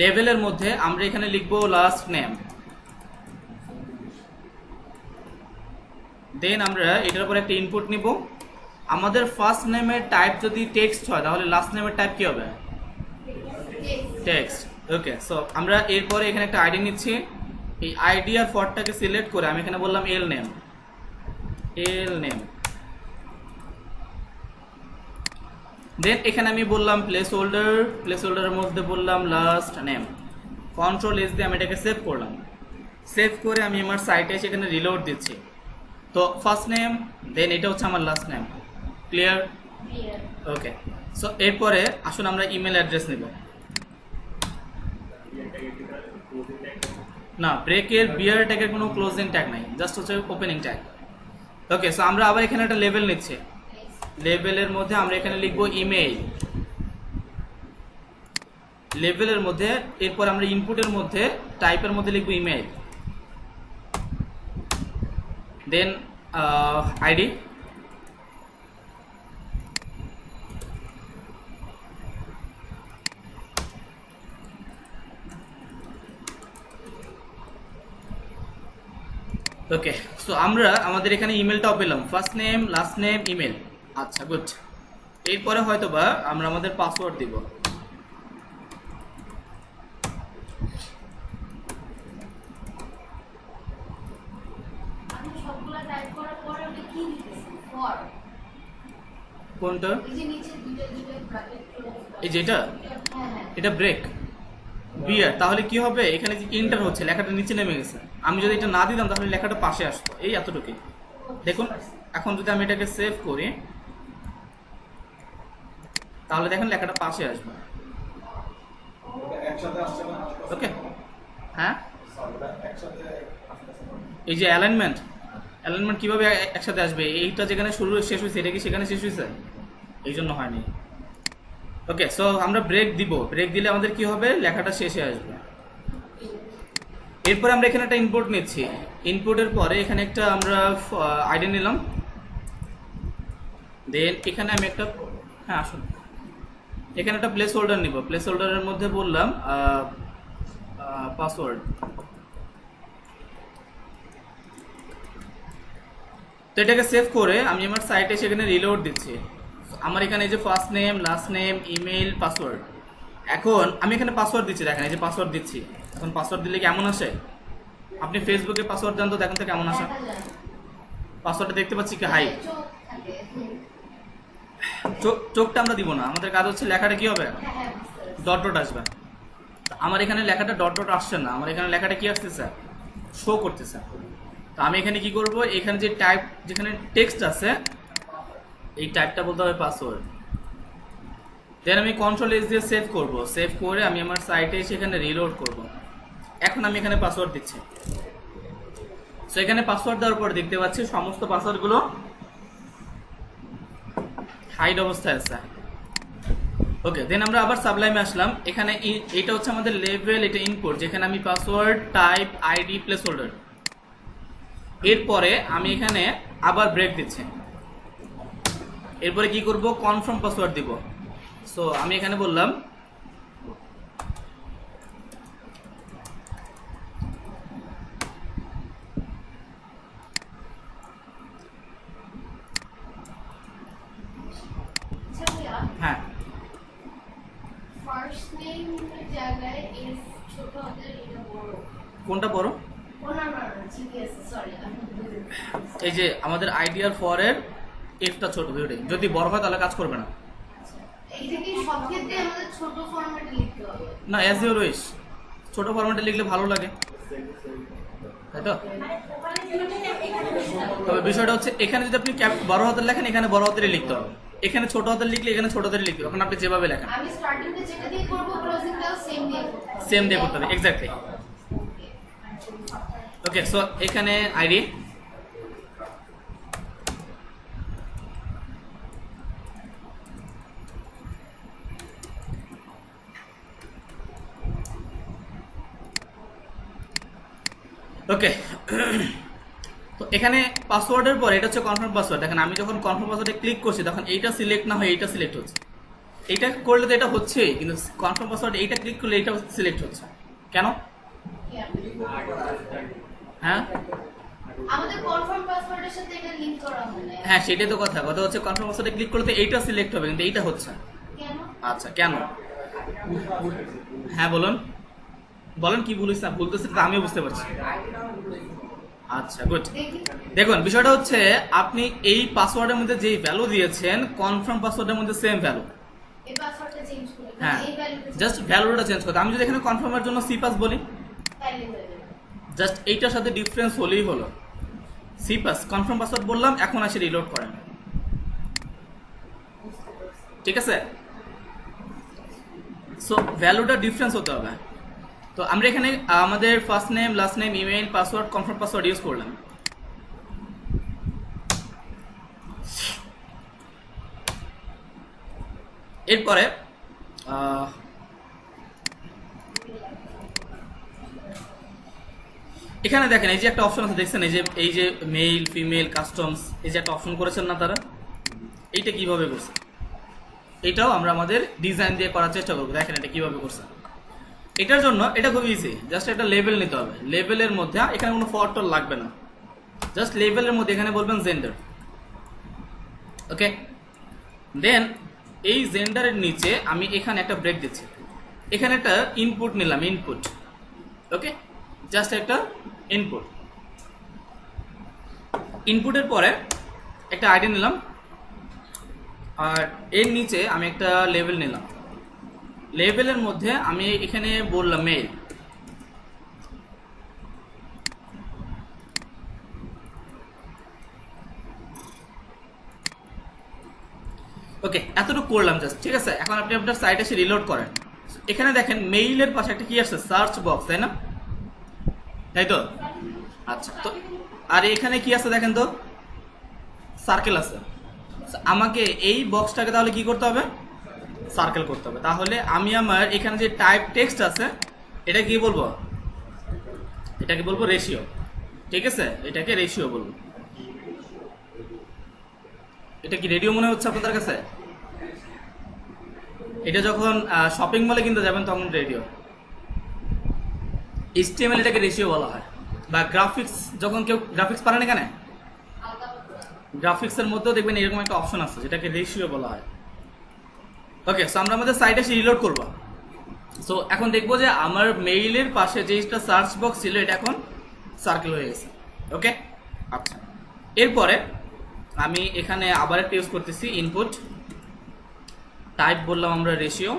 লেভেলের মধ্যে আমরা এখানে লিখবো লাস্ট নেম। দেন আমরা এটার উপর একটা ইনপুট নিব। আমাদের ফার্স্ট নেমের টাইপ যদি টেক্সট হয় তাহলে লাস্ট নেমের টাইপ কি হবে? টেক্সট। ওকে, সো আমরা এরপরে এখানে একটা আইডি নিচ্ছি। এই আইডি আর ফরটাকে সিলেক্ট করে আমি এখানে বললাম এল নেম, এল নেম। দেন এখানে আমি বললাম প্লেস হোল্ডার, প্লেস হোল্ডারের মধ্যে বললাম লাস্ট নেম। কন্ট্রোল এস দিয়ে আমি এটাকে সেভ করলাম। সেভ করে আমি আমার সাইটে এসে এখানে রিলোড দিচ্ছি। তো ফার্স্ট নেম, দেন এটা হচ্ছে আমার লাস্ট নেম। ক্লিয়ার? ওকে, সো এরপরে আসুন আমরা ইমেল অ্যাড্রেস নেব। না, ব্রেকের বিয়ার ট্যাগের কোনো ক্লোজিং ট্যাগ নাই, জাস্ট হচ্ছে ওপেনিং ট্যাগ। ওকে, সো আমরা আবার এখানে একটা লেভেল নিচ্ছি। লেভেলের মধ্যে আমরা এখানে লিখবো ইমেইল। লেভেলের মধ্যে এরপর আমরা ইনপুটের মধ্যে টাইপের মধ্যে লিখবো ইমেইল। দেন আইডি, ওকে, সো আমরা আমাদের এখানে ইমেলটাও পেলাম, first name, last name, email. আচ্ছা, গুড। এরপরে হয়তো বা আমরা আমাদের পাসওয়ার্ড দিব। কোনটা? এই যেটা, এটা ব্রেক বিয়ার। তাহলে কি হবে, এখানে যে এন্টার হচ্ছে লেখাটা নিচে নেমে গেছে। আমি যদি এটা না দিতাম তাহলে লেখাটা পাশে আসতো, এই এতটুকুই। দেখুন এখন যদি আমি এটাকে সেভ করি তাহলে দেখেন লেখাটা পাশে আসবে। ওকে, হ্যাঁ, এই যে অ্যালাইনমেন্ট, অ্যালাইনমেন্ট কিভাবে একসাথে আসবে? এইটা যেখানে শুরু শেষ হয়েছে এটা কি সেখানে শেষ হয়েছে? এই জন্য হয়নি। ওকে, সো আমরা ব্রেক দিব। ব্রেক দিলে আমাদের কি হবে, লেখাটা শেষে আসবে। এরপরে আমরা এখানে একটা ইনপুট নিচ্ছি। ইনপুটের পরে এখানে একটা আমরা আইডি নিলাম। দেন এখানে আমি একটা, হ্যাঁ আসুন, এখানে একটা প্লেস হোল্ডার নিব। প্লেস হোল্ডারের মধ্যে বললাম পাসওয়ার্ড। তো এটাকে সেভ করে আমি আমার সাইটে সেখানে রিলোড দিচ্ছি। আমার এখানে এই যে first name, last name, email, password. এখন আমি এখানে পাসওয়ার্ড দিচ্ছি, দেখেন এই যে পাসওয়ার্ড দিচ্ছি। এখন পাসওয়ার্ড দিলে কেমন আসে? আপনি ফেসবুকে পাসওয়ার্ড দেন তো দেখেন তো কেমন আসে। পাসওয়ার্ডটা দেখতে পাচ্ছি কি হাই, চোখটা আমরা দিব না, আমাদের কাজ হচ্ছে লেখাটা কি হবে, ডট ডট আসবে। আমার এখানে লেখাটা ডট ডট আসছে না, আমার এখানে লেখাটা কি আসতেছে, শো করতেছে। তো আমি এখানে কি করব, এখানে যে টাইপ, যেখানে টেক্সট আছে এই টাইপটা বলতে হবে পাসওয়ার্ড। দেন আমি কন্ট্রোল এস দিয়ে সেভ করব, সেভ করে আমি আমার সাইটে এসে এখানে রিলোড করব। এখন আমি এখানে পাসওয়ার্ড দিচ্ছি। সো এখানে পাসওয়ার্ড দেওয়ার পর দেখতে পাচ্ছি সমস্ত পাসওয়ার্ডগুলো হাইড অবস্থায় আছে। ওকে, দেন আমরা আবার সাবলাইমে আসলাম। এখানে এটা হচ্ছে আমাদের লেভেল, এটা ইনপুট, যেখানে আমি password, type, ID, place holder. এরপরে আমি এখানে আবার ব্রেক দিচ্ছি। এরপরে কি করব, কনফার্ম পাসওয়ার্ড দিব। সো আমি এখানে বললাম হ্যাঁ, ফার্স্ট নেম জায়গায় এস ছোট হাতের এটা বড়, কোনটা বড়? ও না না না ঠিক আছে, সরি এই যে আমাদের আইডিয়ার ফরের এফটা ছোট, যদি বড় হয় তাহলে কাজ করবে না। এইটা কি সব ক্ষেত্রে আমাদের ছোট ফরম্যাটে লিখতে হবে? না, অ্যাজ ইউর উইশ, ছোট ফরম্যাটে লিখলে ভালো লাগে, তাই তো? তবে বিষয়টা হচ্ছে এখানে যদি আপনি বড় হাতের লেখেন, এখানে বড় হাতেরই লিখতে হবে। এখানে ছোট হাতের লিখলে এখানে ছোট হাতের লিখতে হবে। এখন আপনি যেভাবে লেখেন, আমি স্টার্টিংটা যেটা দিয়ে করব ক্লোজিংটাও সেম দিয়ে করব, সেম দিয়ে করতে হবে, এক্স্যাক্টলি। ওকে, সো এখানে আইডি, ওকে। তো এখানে পাসওয়ার্ডের পর এটা হচ্ছে কনফার্ম পাসওয়ার্ড। দেখেন আমি যখন কনফার্ম পাসওয়ার্ডে ক্লিক করছি তখন এইটা সিলেক্ট না হয় এইটা সিলেক্ট হচ্ছে। এইটা করলে তো এটা হচ্ছেই, কিন্তু কনফার্ম পাসওয়ার্ড এইটা ক্লিক করলে এইটা সিলেক্ট হচ্ছে কেন? হ্যাঁ, আমাদের কনফার্ম পাসওয়ার্ডের সাথে এটা লিংক করা হয় না। হ্যাঁ সেটাই তো কথা হচ্ছে কনফার্ম পাসওয়ার্ডে ক্লিক করলে তো এইটা সিলেক্ট হবে, কিন্তু এইটা হচ্ছে না। কেন? আচ্ছা, কেন? হ্যাঁ বলুন, বলেন কি বলিস না, বলতেছি তো আমিও বুঝতে পারছি। আচ্ছা, গুড। দেখি দেখুন বিষয়টা হচ্ছে আপনি এই পাসওয়ার্ডের মধ্যে যেই ভ্যালু দিয়েছেন কনফার্ম পাসওয়ার্ডের মধ্যে সেম ভ্যালু। এই পাসওয়ার্ডটা চেঞ্জ করে হ্যাঁ, এই ভ্যালুটা জাস্ট ভ্যালুটা চেঞ্জ করতে। আমি যদি এখানে কনফার্মের জন্য সি পাস বলি, তাইলে হয়ে যাবে। জাস্ট এইটার সাথে ডিফারেন্স হলেই হলো। সি পাস কনফার্ম পাসওয়ার্ড বললাম, এখন আসে রিলোড করেন, ঠিক আছে? সো ভ্যালুটা ডিফারেন্স হতে হবে। তো আমরা এখানে আমাদের first name, last name, email, password, confirm password use করলাম। এরপরে এখানে দেখেন এই যে একটা অপশন আছে, দেখছেন এই যে মেল, ফিমেল, কাস্টমস, এই যে একটা অপশন করেছেন না তারা, এইটা কিভাবে করছে এটাও আমরা আমাদের ডিজাইন দিয়ে করার চেষ্টা করবো। দেখেন এটা কিভাবে করছে। এটার জন্য এটা খুব ইজি, জাস্ট একটা লেভেল নিতে হবে। লেভেলের মধ্যে এখানে কোনো ফর্টল লাগবে না, জাস্ট লেভেলের মধ্যে এখানে বলবেন জেন্ডার। ওকে, দেন এই জেন্ডারের নিচে আমি এখানে একটা ব্রেক দিচ্ছি, এখানে একটা ইনপুট নিলাম, ইনপুট। ওকে, জাস্ট একটা ইনপুট। ইনপুটের পরে একটা আইডি নিলাম, আর এর নিচে আমি একটা লেভেল নিলাম। লেভেলের মধ্যে আমি এখানে বললাম মেল। ওকে, এতটুকু করলাম জাস্ট, ঠিক আছে? এখন আপনি আপনার সাইটে এসে রিলোড করেন। এখানে দেখেন মেইলের পাশে একটা কি আসছে, সার্চ বক্স, তাই না? তাই তো? আচ্ছা, তো আর এখানে কি আছে দেখেন তো, সার্কেল আছে। আমাকে এই বক্সটাকে তাহলে কি করতে হবে, সার্কেল করতে হবে। তাহলে আমি আমার এখানে যে টাইপ টেক্সট আছে এটা কি বলবো, এটাকে বলবো রেশিও, ঠিক আছে? এটাকে রেশিও বলবো। এটা কি রেডিও মনে হচ্ছে আপনাদের কাছে? এটা যখন শপিং মলে কিনতে যাবেন তখন রেডিও। HTML এটাকে রেশিও বলা হয়। বা গ্রাফিক্স, যখন কেউ গ্রাফিক্স পারেন এখানে, গ্রাফিক্সের মধ্যেও দেখবেন এরকম একটা অপশন আছে যেটাকে রেশিও বলা হয়। ওকে, সো আমরা আমাদের সাইটে এসে রিলোড করবো। সো এখন দেখবো যে আমার মেইলের পাশে যেটা সার্চ বক্স ছিল এটা এখন সার্কেল হয়ে গেছে। ওকে, আচ্ছা। এরপরে আমি এখানে আবার একটা ইউজ করতেছি ইনপুট, টাইপ বললাম আমরা রেশিও,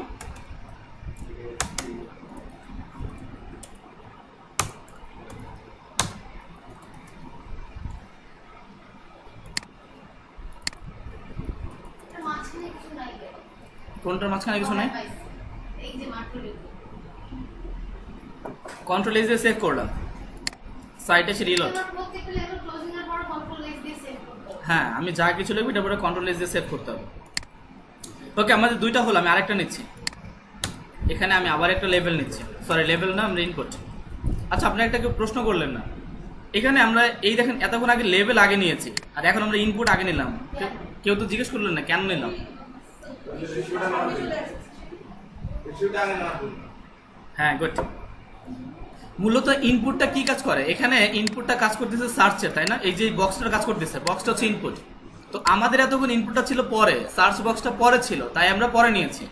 মাঝখানে কিছু নাই কেন? কোনটার মাঝখানে কিছু নাই, এই যে মাত্র লিখবো। কন্ট্রোল এস দিয়ে সেভ করলাম, সাইটে এসে রিলোড। প্রত্যেকটা লেভেল ক্লোজিং এর পর কন্ট্রোল এস দিয়ে সেভ করতে হবে। হ্যাঁ, আমি যা কিছু লিখবো এটা পরে কন্ট্রোল এস দিয়ে সেভ করতে হবে। ওকে, আমাদের দুইটা হলো, আমি আরেকটা নিচ্ছি। এখানে আমি আবার একটা লেভেল নিচ্ছি, সরি লেভেল না, আমরা ইনপুট। আচ্ছা, আপনি একটা কেউ প্রশ্ন করলেন না, এখানে আমরা এই দেখেন এতক্ষণ আগে লেভেল আগে নিয়েছি আর এখন আমরা ইনপুট আগে নিলাম, কেউ তো জিজ্ঞেস করলেন না কেন নিলাম। হ্যাঁ, গুড। মূলত ইনপুটটা কি কাজ করে, এখানে ইনপুটটা কাজ করতেছে সার্চে, তাই না? এই যে বক্সটা কাজ করতেছে, বক্সটা হচ্ছে ইনপুট। তো আমাদের এতক্ষণ ইনপুটটা ছিল পরে, সার্চ বক্সটা পরে ছিল, তাই আমরা পরে নিয়েছি।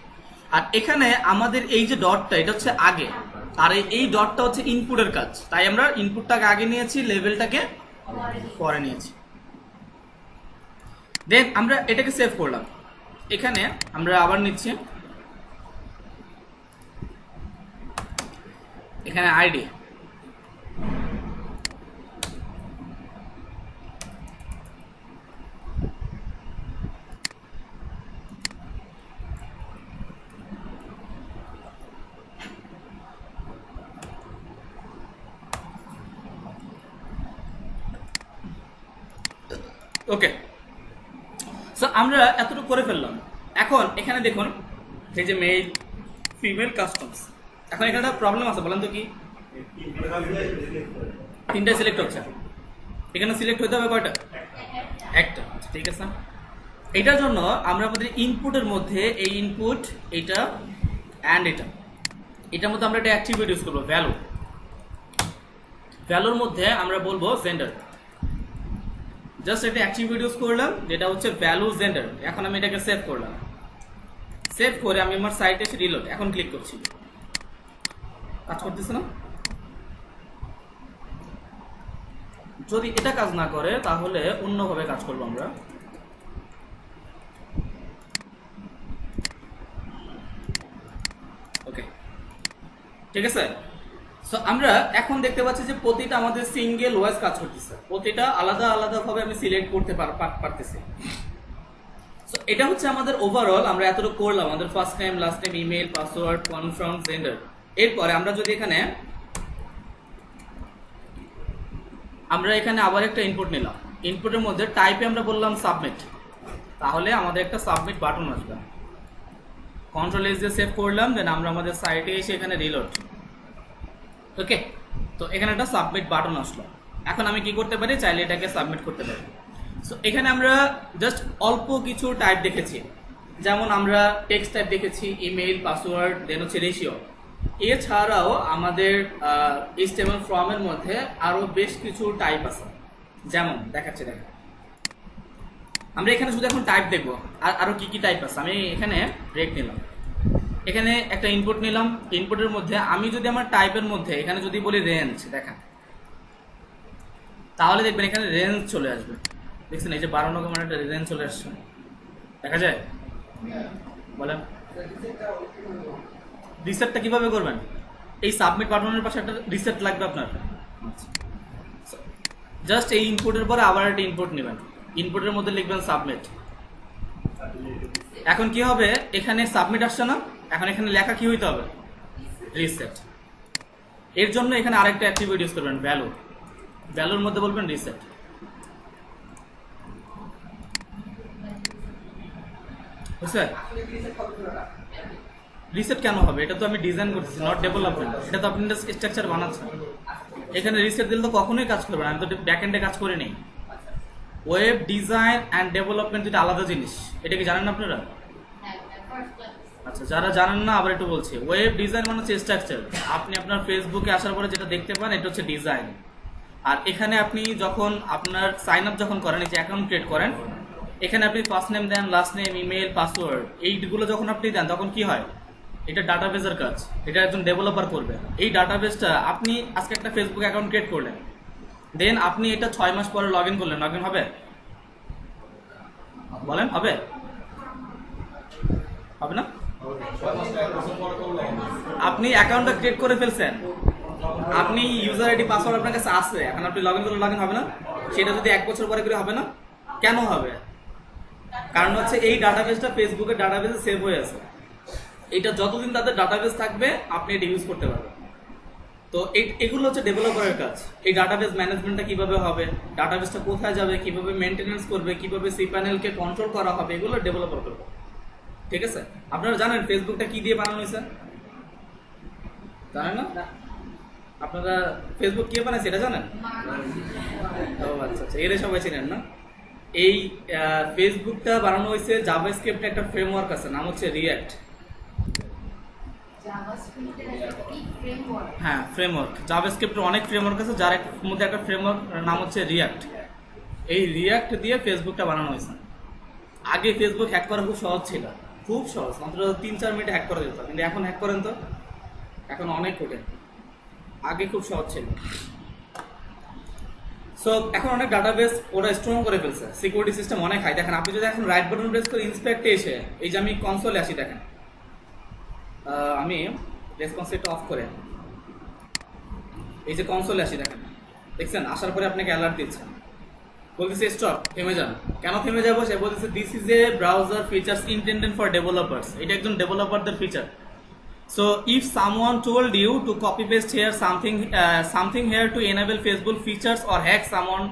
আর এখানে আমাদের এই যে ডটটা এটা হচ্ছে আগে, আর এই ডটটা হচ্ছে ইনপুটের কাজ, তাই আমরা ইনপুটটাকে আগে নিয়েছি, লেভেলটাকে পরে নিয়েছি। দেন আমরা এটাকে সেভ করলাম। এখানে আমরা আবার নিচ্ছি, এখানে আইডি, ওকে। সো আমরা এতটুকু করে ফেললাম। এখন এখানে দেখুন এই যে মেল ফিমেল কাস্টমস, এখন এখানে একটা প্রবলেম আছে, বলেন তো কি? তিনটাই সিলেক্ট হচ্ছে, এখানে সিলেক্ট হতে হবে কয়টা? একটা। ঠিক আছে, এটার জন্য আমরা আমাদের ইনপুটের মধ্যে এই ইনপুট, এটা অ্যান্ড এটার মধ্যে আমরা একটা অ্যাট্রিবিউট ইউজ করবো, ভ্যালু। ভ্যালুর মধ্যে আমরা বলবো জেন্ডার, জাস্ট একটা অ্যাট্রিবিউট ইউজ করলাম যেটা হচ্ছে ভ্যালু জেন্ডার। এখন আমি এটাকে সেভ করলাম, সেভ করে আমি আমার সাইটে এসে রিলোড, এখন ক্লিক করছি, কাজ করতেছে না। যদি এটা কাজ না করে তাহলে অন্যভাবে কাজ করবো আমরা। ওকে, ঠিক আছে। সো আমরা এখন দেখতে পাচ্ছি যে প্রতিটা আমাদের সিঙ্গেল ওয়াইজ কাজ করতেছে, প্রতিটা আলাদা আলাদা ভাবে আমি সিলেক্ট করতে পারতেছি। সো এটা হচ্ছে আমাদের ওভারঅল, আমরা এতটুকু করলাম, আমাদের first name, last name, email, password, confirm, gender. এরপরে আমরা যদি এখানে আবার একটা ইনপুট নিলাম, ইনপুটের মধ্যে টাইপে আমরা বললাম সাবমিট, তাহলে আমাদের একটা সাবমিট বাটন আসবে। কন্ট্রোল এস দিয়ে সেভ করলাম, দেন আমরা আমাদের সাইটে এসে এখানে রিলোড। ওকে, তো এখানে একটা সাবমিট বাটন আসলো। এখন আমি কি করতে পারি, চাইলে এটাকে সাবমিট করতে পারি। সো এখানে আমরা জাস্ট অল্প কিছু টাইপ দেখেছি, যেমন আমরা টেক্সট টাইপ দেখেছি, ইমেল, পাসওয়ার্ড, দেন হচ্ছে রেশিও। এছাড়াও আমাদের HTML ফর্মের মধ্যে আরো বেশ কিছু টাইপ আছে, যেমন দেখাচ্ছি, দেখেন আমরা এখানে শুধু এখন টাইপ দেখবো, আর আরো কি কি টাইপ আছে। আমি এখানে ব্রেক নিলাম, এখানে একটা ইনপুট নিলাম, ইনপুটের মধ্যে আমি যদি আমার টাইপের মধ্যে এখানে যদি বলি রেঞ্জ, দেখেন তাহলে দেখবেন এখানে রেঞ্জ চলে আসবে। দেখছেন এই যে 12 নম্বর মানে একটা রেঞ্জ চলে আসছে, দেখা যায়? বলেন রিসেটটা কিভাবে করবেন? এই সাবমিট বাটনের পাশে একটা রিসেট লাগবে আপনার। জাস্ট এই ইনপুটের পরে আবার একটা ইনপুট নেবেন, ইনপুটের মধ্যে লিখবেন সাবমিট। এখন কি হবে, এখানে সাবমিট আসছে না, এখন এখানে লেখা কি হইতে হবে, রিসেট। এর জন্য এখানে আরেকটা অ্যাট্রিবিউট ইউজ করবেন, ভ্যালু। ভ্যালুর মধ্যে বলবেন রিসেট। বুঝছে? রিসেট কেন হবে, এটা তো আমি ডিজাইন করতেছি, নট ডেভেলপমেন্ট, এটা তো আপনি স্ট্রাকচার বানাচ্ছেন। এখানে রিসেট দিলে তো কখনোই কাজ করবে না, আমি তো ব্যাক এন্ডে কাজ করে নেই। ওয়েব ডিজাইন অ্যান্ড ডেভেলপমেন্ট দুটো আলাদা জিনিস, এটা কি জানেন আপনারা? আচ্ছা, যারা জানেন না আবার একটু বলছি, ওয়েব ডিজাইন মানে হচ্ছে স্ট্রাকচার। আপনি আপনার ফেসবুকে আসার পরে যেটা দেখতে পান এটা হচ্ছে ডিজাইন। আর এখানে আপনি যখন আপনার সাইন আপ যখন করেন, এই যে অ্যাকাউন্ট ক্রিয়েট করেন, এখানে আপনি ফার্স্ট নেম দেন, লাস্ট নেম, ইমেল, পাসওয়ার্ড, এইগুলো যখন আপনি দেন তখন কি হয়, এটা ডাটাবেসের কাজ, এটা একজন ডেভেলপার করবে। এই ডাটাবেসটা আপনি আজকে একটা ফেসবুক অ্যাকাউন্ট ক্রিয়েট করলেন, দেন আপনি এটা 6 মাস পরে লগ ইন করলেন, লগ ইন হবে? বলেন হবে? হবে না? আপনি অ্যাকাউন্টটা ক্রিয়েট করে ফেলছেন, আপনি ইউজার আইডি পাসওয়ার্ড আপনার কাছে আছে, এখন আপনি লগ ইন করলে লগ ইন হবে না? সেটা যদি 1 বছর পরে করে হবে না? কেন হবে? কারণ হচ্ছে এই ডাটাবেসটা ফেসবুকের ডাটাবেসে সেভ হয়ে আছে। এটা যতদিন তাদের ডাটাবেস থাকবে আপনি এটা ইউজ করতে পারবেন। তো এগুলো হচ্ছে ডেভেলপারের কাজ। এই ডাটাবেস ম্যানেজমেন্টটা কিভাবে হবে, ডাটাবেসটা কোথায় যাবে, কিভাবে মেনটেনেন্স করবে, কিভাবে সিপ্যানেলকে কন্ট্রোল করা হবে, এগুলো ডেভেলপার করবে। ঠিক আছে? আপনারা জানেন ফেসবুকটা কি দিয়ে বানানো হয়েছে? জানেন না? আপনারা ফেসবুক কে বানাইছে এটা জানেন? ও আচ্ছা আচ্ছা, এরা সবাই চিনেন না? এই ফেসবুকটা বানানো হয়েছে জাভাস্ক্রিপ্ট একটা ফ্রেমওয়ার্ক আছে, নাম হচ্ছে রিঅ্যাক্ট। হ্যাঁ, ফ্রেমওয়ার্ক। জাভাস্ক্রিপ্টের অনেক ফ্রেমওয়ার্ক আছে, যার মধ্যে একটা ফ্রেমওয়ার্ক নাম হচ্ছে রিঅ্যাক্ট। এই রিঅ্যাক্ট দিয়ে ফেসবুকটা বানানো হয়েছে। আগে ফেসবুক হ্যাক করা খুব সহজ ছিল, খুব সহজ, মাত্র 3-4 মিনিটে হ্যাক করা যেত। কিন্তু এখন হ্যাক করেন তো, এখন অনেক কঠিন। আগে খুব সহজ ছিল। সো এখন অনেক ডাটাবেস ওরা স্ট্রং করে ফেলছে, সিকিউরিটি সিস্টেম অনেক হাই। দেখেন আপনি যদি এখন রাইট বাটন প্রেস করে ইন্সপেক্টে এসে, এই যে আমি কনসোলে আসি, দেখেন আমি রেসপন্সিভটা অফ করে এই যে কনসোলে আসি, দেখেন দেখছেন, আসার পরে আপনাকে অ্যালার্ট দিচ্ছে, বলতেছে স্টপ, থেমে যান। কেন থেমে যাবো? সে বলতেছে this is a browser features intended for developers. এটা একজন ডেভেলপারদের feature. So if someone told you to copy paste here something here to enable Facebook features or hack someone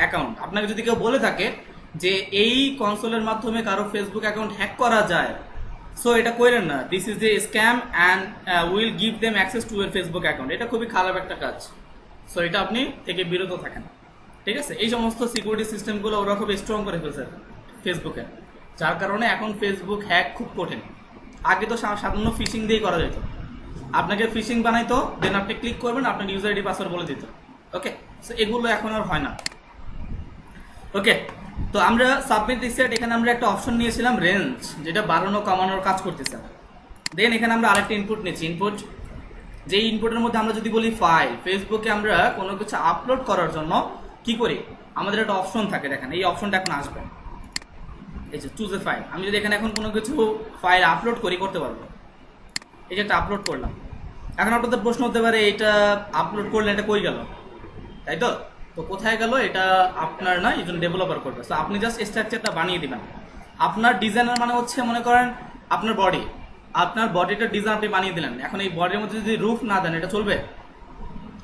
account, আপনাকে যদি কেউ বলে থাকে যে এই কনসোলের মাধ্যমে কারো ফেসবুক অ্যাকাউন্ট হ্যাক করা যায়, সো এটা কইরেন না, this is a scam and will give them access to year Facebook account. এটা খুবই খারাপ একটা কাজ। সো এটা আপনি থেকে বিরত থাকেন। ঠিক আছে? এই সমস্ত সিকিউরিটি সিস্টেমগুলো ওরা খুব স্ট্রং করে ফেলছে ফেসবুকে, যার কারণে এখন ফেসবুক হ্যাক খুব কঠিন। আগে তো সাধারণ ফিশিং দিয়েই করা যেত, আপনাকে ফিশিং বানাইতো, দেন আপনি ক্লিক করবেন, আপনার ইউজার আইডি পাসওয়ার্ড বলে দিত। ওকে, সো এগুলো এখন আর হয় না। ওকে, তো আমরা সাবমিট রিসেট, এখানে আমরা একটা অপশন নিয়েছিলাম রেঞ্জ, যেটা বাড়ানো কমানোর কাজ করতেছে। দেন এখানে আমরা আরেকটা ইনপুট নিচ্ছি, ইনপুট। যে ইনপুটের মধ্যে আমরা যদি বলি ফাইল, ফেসবুকে আমরা কোনো কিছু আপলোড করার জন্য কি করি, আমাদের একটা অপশন থাকে, দেখেন এই অপশনটা এখন আসবে, এই যে চুজ এ ফাইল। আমি যদি এখানে এখন কোনো কিছু ফাইল আপলোড করতে পারবো। এই যে একটা আপলোড করলাম। এখন আপনাদের প্রশ্ন হতে পারে, এটা আপলোড করলে এটা কই গেল, তাই তো? তো কোথায় গেল এটা আপনার না, একজন ডেভেলপার করবে। তো আপনি জাস্ট স্ট্রাকচারটা বানিয়ে দিবেন। আপনার ডিজাইনার মানে হচ্ছে, মনে করেন আপনার বডি, আপনার বডিটার ডিজাইন আপনি বানিয়ে দিলেন। এখন এই বডির মধ্যে যদি রুফ না দেন, এটা চলবে?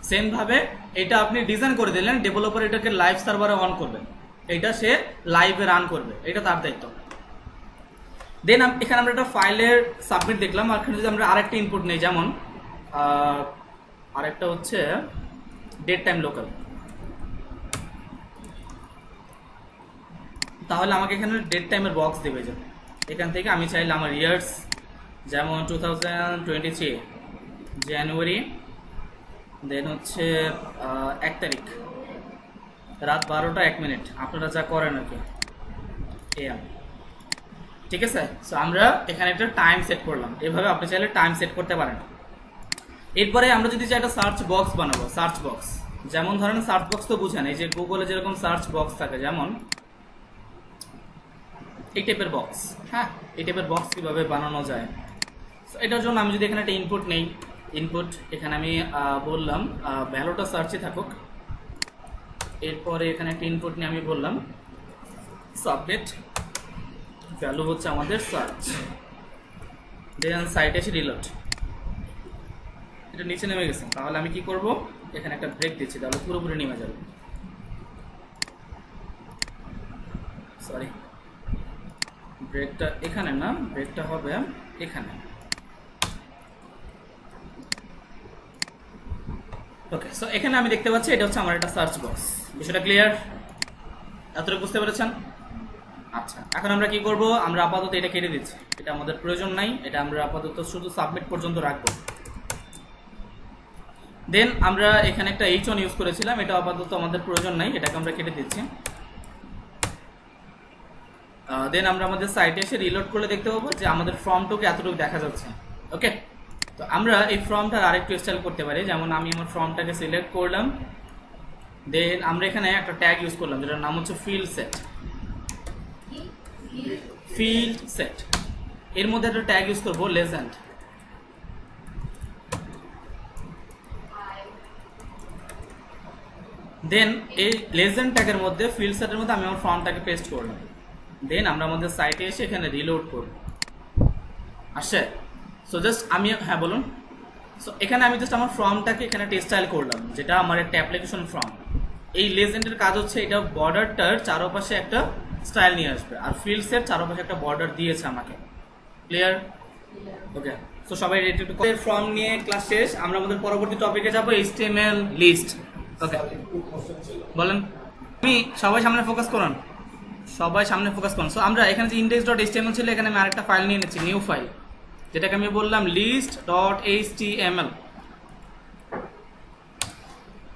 সেম ভাবে এটা আপনি ডিজাইন করে দিলেন, ডেভেলপার এটাকে লাইভ সার্ভারে অন করবে, এটা সে লাইভে রান করবে, এটা তার দায়িত্ব। দেন এখানে আমরা একটা ফাইলের সাবমিট দেখলাম। আর এখানে যদি আমরা আরেকটা ইনপুট নেই, যেমন আরেকটা হচ্ছে ডেট টাইম লোকাল, তাহলে আমাকে এখানে ডেট টাইমের বক্স দেবে। যে এখান থেকে আমি চাইলে আমার ইয়ার্স, যেমন 2023 জানুয়ারি, দেন হচ্ছে 1 তারিখ রাত 12টা 1 মিনিট, আপনারা যা করেন আর কি, এম। ঠিক আছে? সো আমরা এখানে একটা টাইম সেট করলাম, এভাবে আপনি চাইলে টাইম সেট করতে পারেন। এরপরে আমরা যদি চাই একটা সার্চ বক্স বানাবো, সার্চ বক্স, যেমন ধরেন সার্চ বক্স তো বুঝেন, এই যে গুগলে যেরকম সার্চ বক্স থাকে, যেমন এই টাইপের বক্স। হ্যাঁ, এই টাইপের বক্স কিভাবে বানানো যায়, এটার জন্য আমি যদি এখানে একটা ইনপুট নেই, ইনপুট এখানে আমি বললাম ভ্যালুটা সার্চে থাকুক। এরপরে এখানে একটা ইনপুট নিয়ে আমি বললাম সাবমিট, ভ্যালু হচ্ছে আমাদের সার্চ, দেন সাইটে এসে রিলোড। এটা নিচে নেমে গেছে, তাহলে আমি কি করব, এখানে একটা ব্রেক দিচ্ছি, তাহলে পুরোপুরি নেমে যাবে। সরি, ব্রেকটা এখানে না, ব্রেকটা হবে এখানে। ওকে, সো এখানে আমি দেখতে পাচ্ছি এটা হচ্ছে আমার একটা সার্চ বক্স। বিষয়টা ক্লিয়ার? এতটুকু বুঝতে পেরেছেন? আচ্ছা, এখন আমরা কি করব, আমরা আপাতত এটা কেটে দিচ্ছি, এটা আমাদের প্রয়োজন নাই, এটা আমরা আপাতত শুধু সাবমিট পর্যন্ত রাখবো। দেন আমরা এখানে একটা H1 ইউজ করেছিলাম, এটা আপাতত আমাদের প্রয়োজন নাই, এটাকে আমরা কেটে দিচ্ছি। দেন আমরা আমাদের সাইটে এসে রিলোড করলে দেখতে পাবো যে আমাদের ফর্মটুকু এতটুকু দেখা যাচ্ছে। ওকে, তো আমরা এই ফর্মটা আরেকটু স্টাইল করতে পারি। যেমন আমি আমার ফর্মটাকে সিলেক্ট করলাম, দেন আমরা এখানে একটা ট্যাগ ইউজ করলাম যেটার নাম হচ্ছে ফিল্ড সেট। ফিল্ড সেট এর মধ্যে একটা ট্যাগ ইউজ করবো লেজেন্ড। দেন এই লেজেন্ড ট্যাগের মধ্যে ফিল্ড সেটের মধ্যে আমি আমার ফর্মটাকে পেস্ট করলাম। দেন আমরা আমাদের সাইটে এসে এখানে রিলোড করব। আসছে? সো জাস্ট আমি, হ্যাঁ বলুন। সো এখানে আমি জাস্ট আমার ফর্মটাকে এখানে টেক্সট স্টাইল করলাম, যেটা আমার একটা অ্যাপ্লিকেশন ফর্ম। এই লেজেন্ডের কাজ হচ্ছে এটা বর্ডারটার চারপাশে একটা স্টাইল নিয়ে আসবে, আর ফিল্ড সেট চারপাশে একটা বর্ডার দিয়েছে আমাকে। ক্লিয়ার? ওকে, সো সবাই রেডি টু ফর্ম নিয়ে ক্লাস শেষ। আমরা আমাদের পরবর্তী টপিকে যাব, এইচটিএমএল লিস্ট। ওকে, বলেন। আমি সবাই সামনে ফোকাস করুন, সবাই সামনে ফোকাস করুন। সো আমরা এখানে যে index.html ছিল, এখানে আমি আরেকটা ফাইল নিয়ে নিচ্ছি, নিউ ফাইল, যেটাকে আমি বললাম list.html।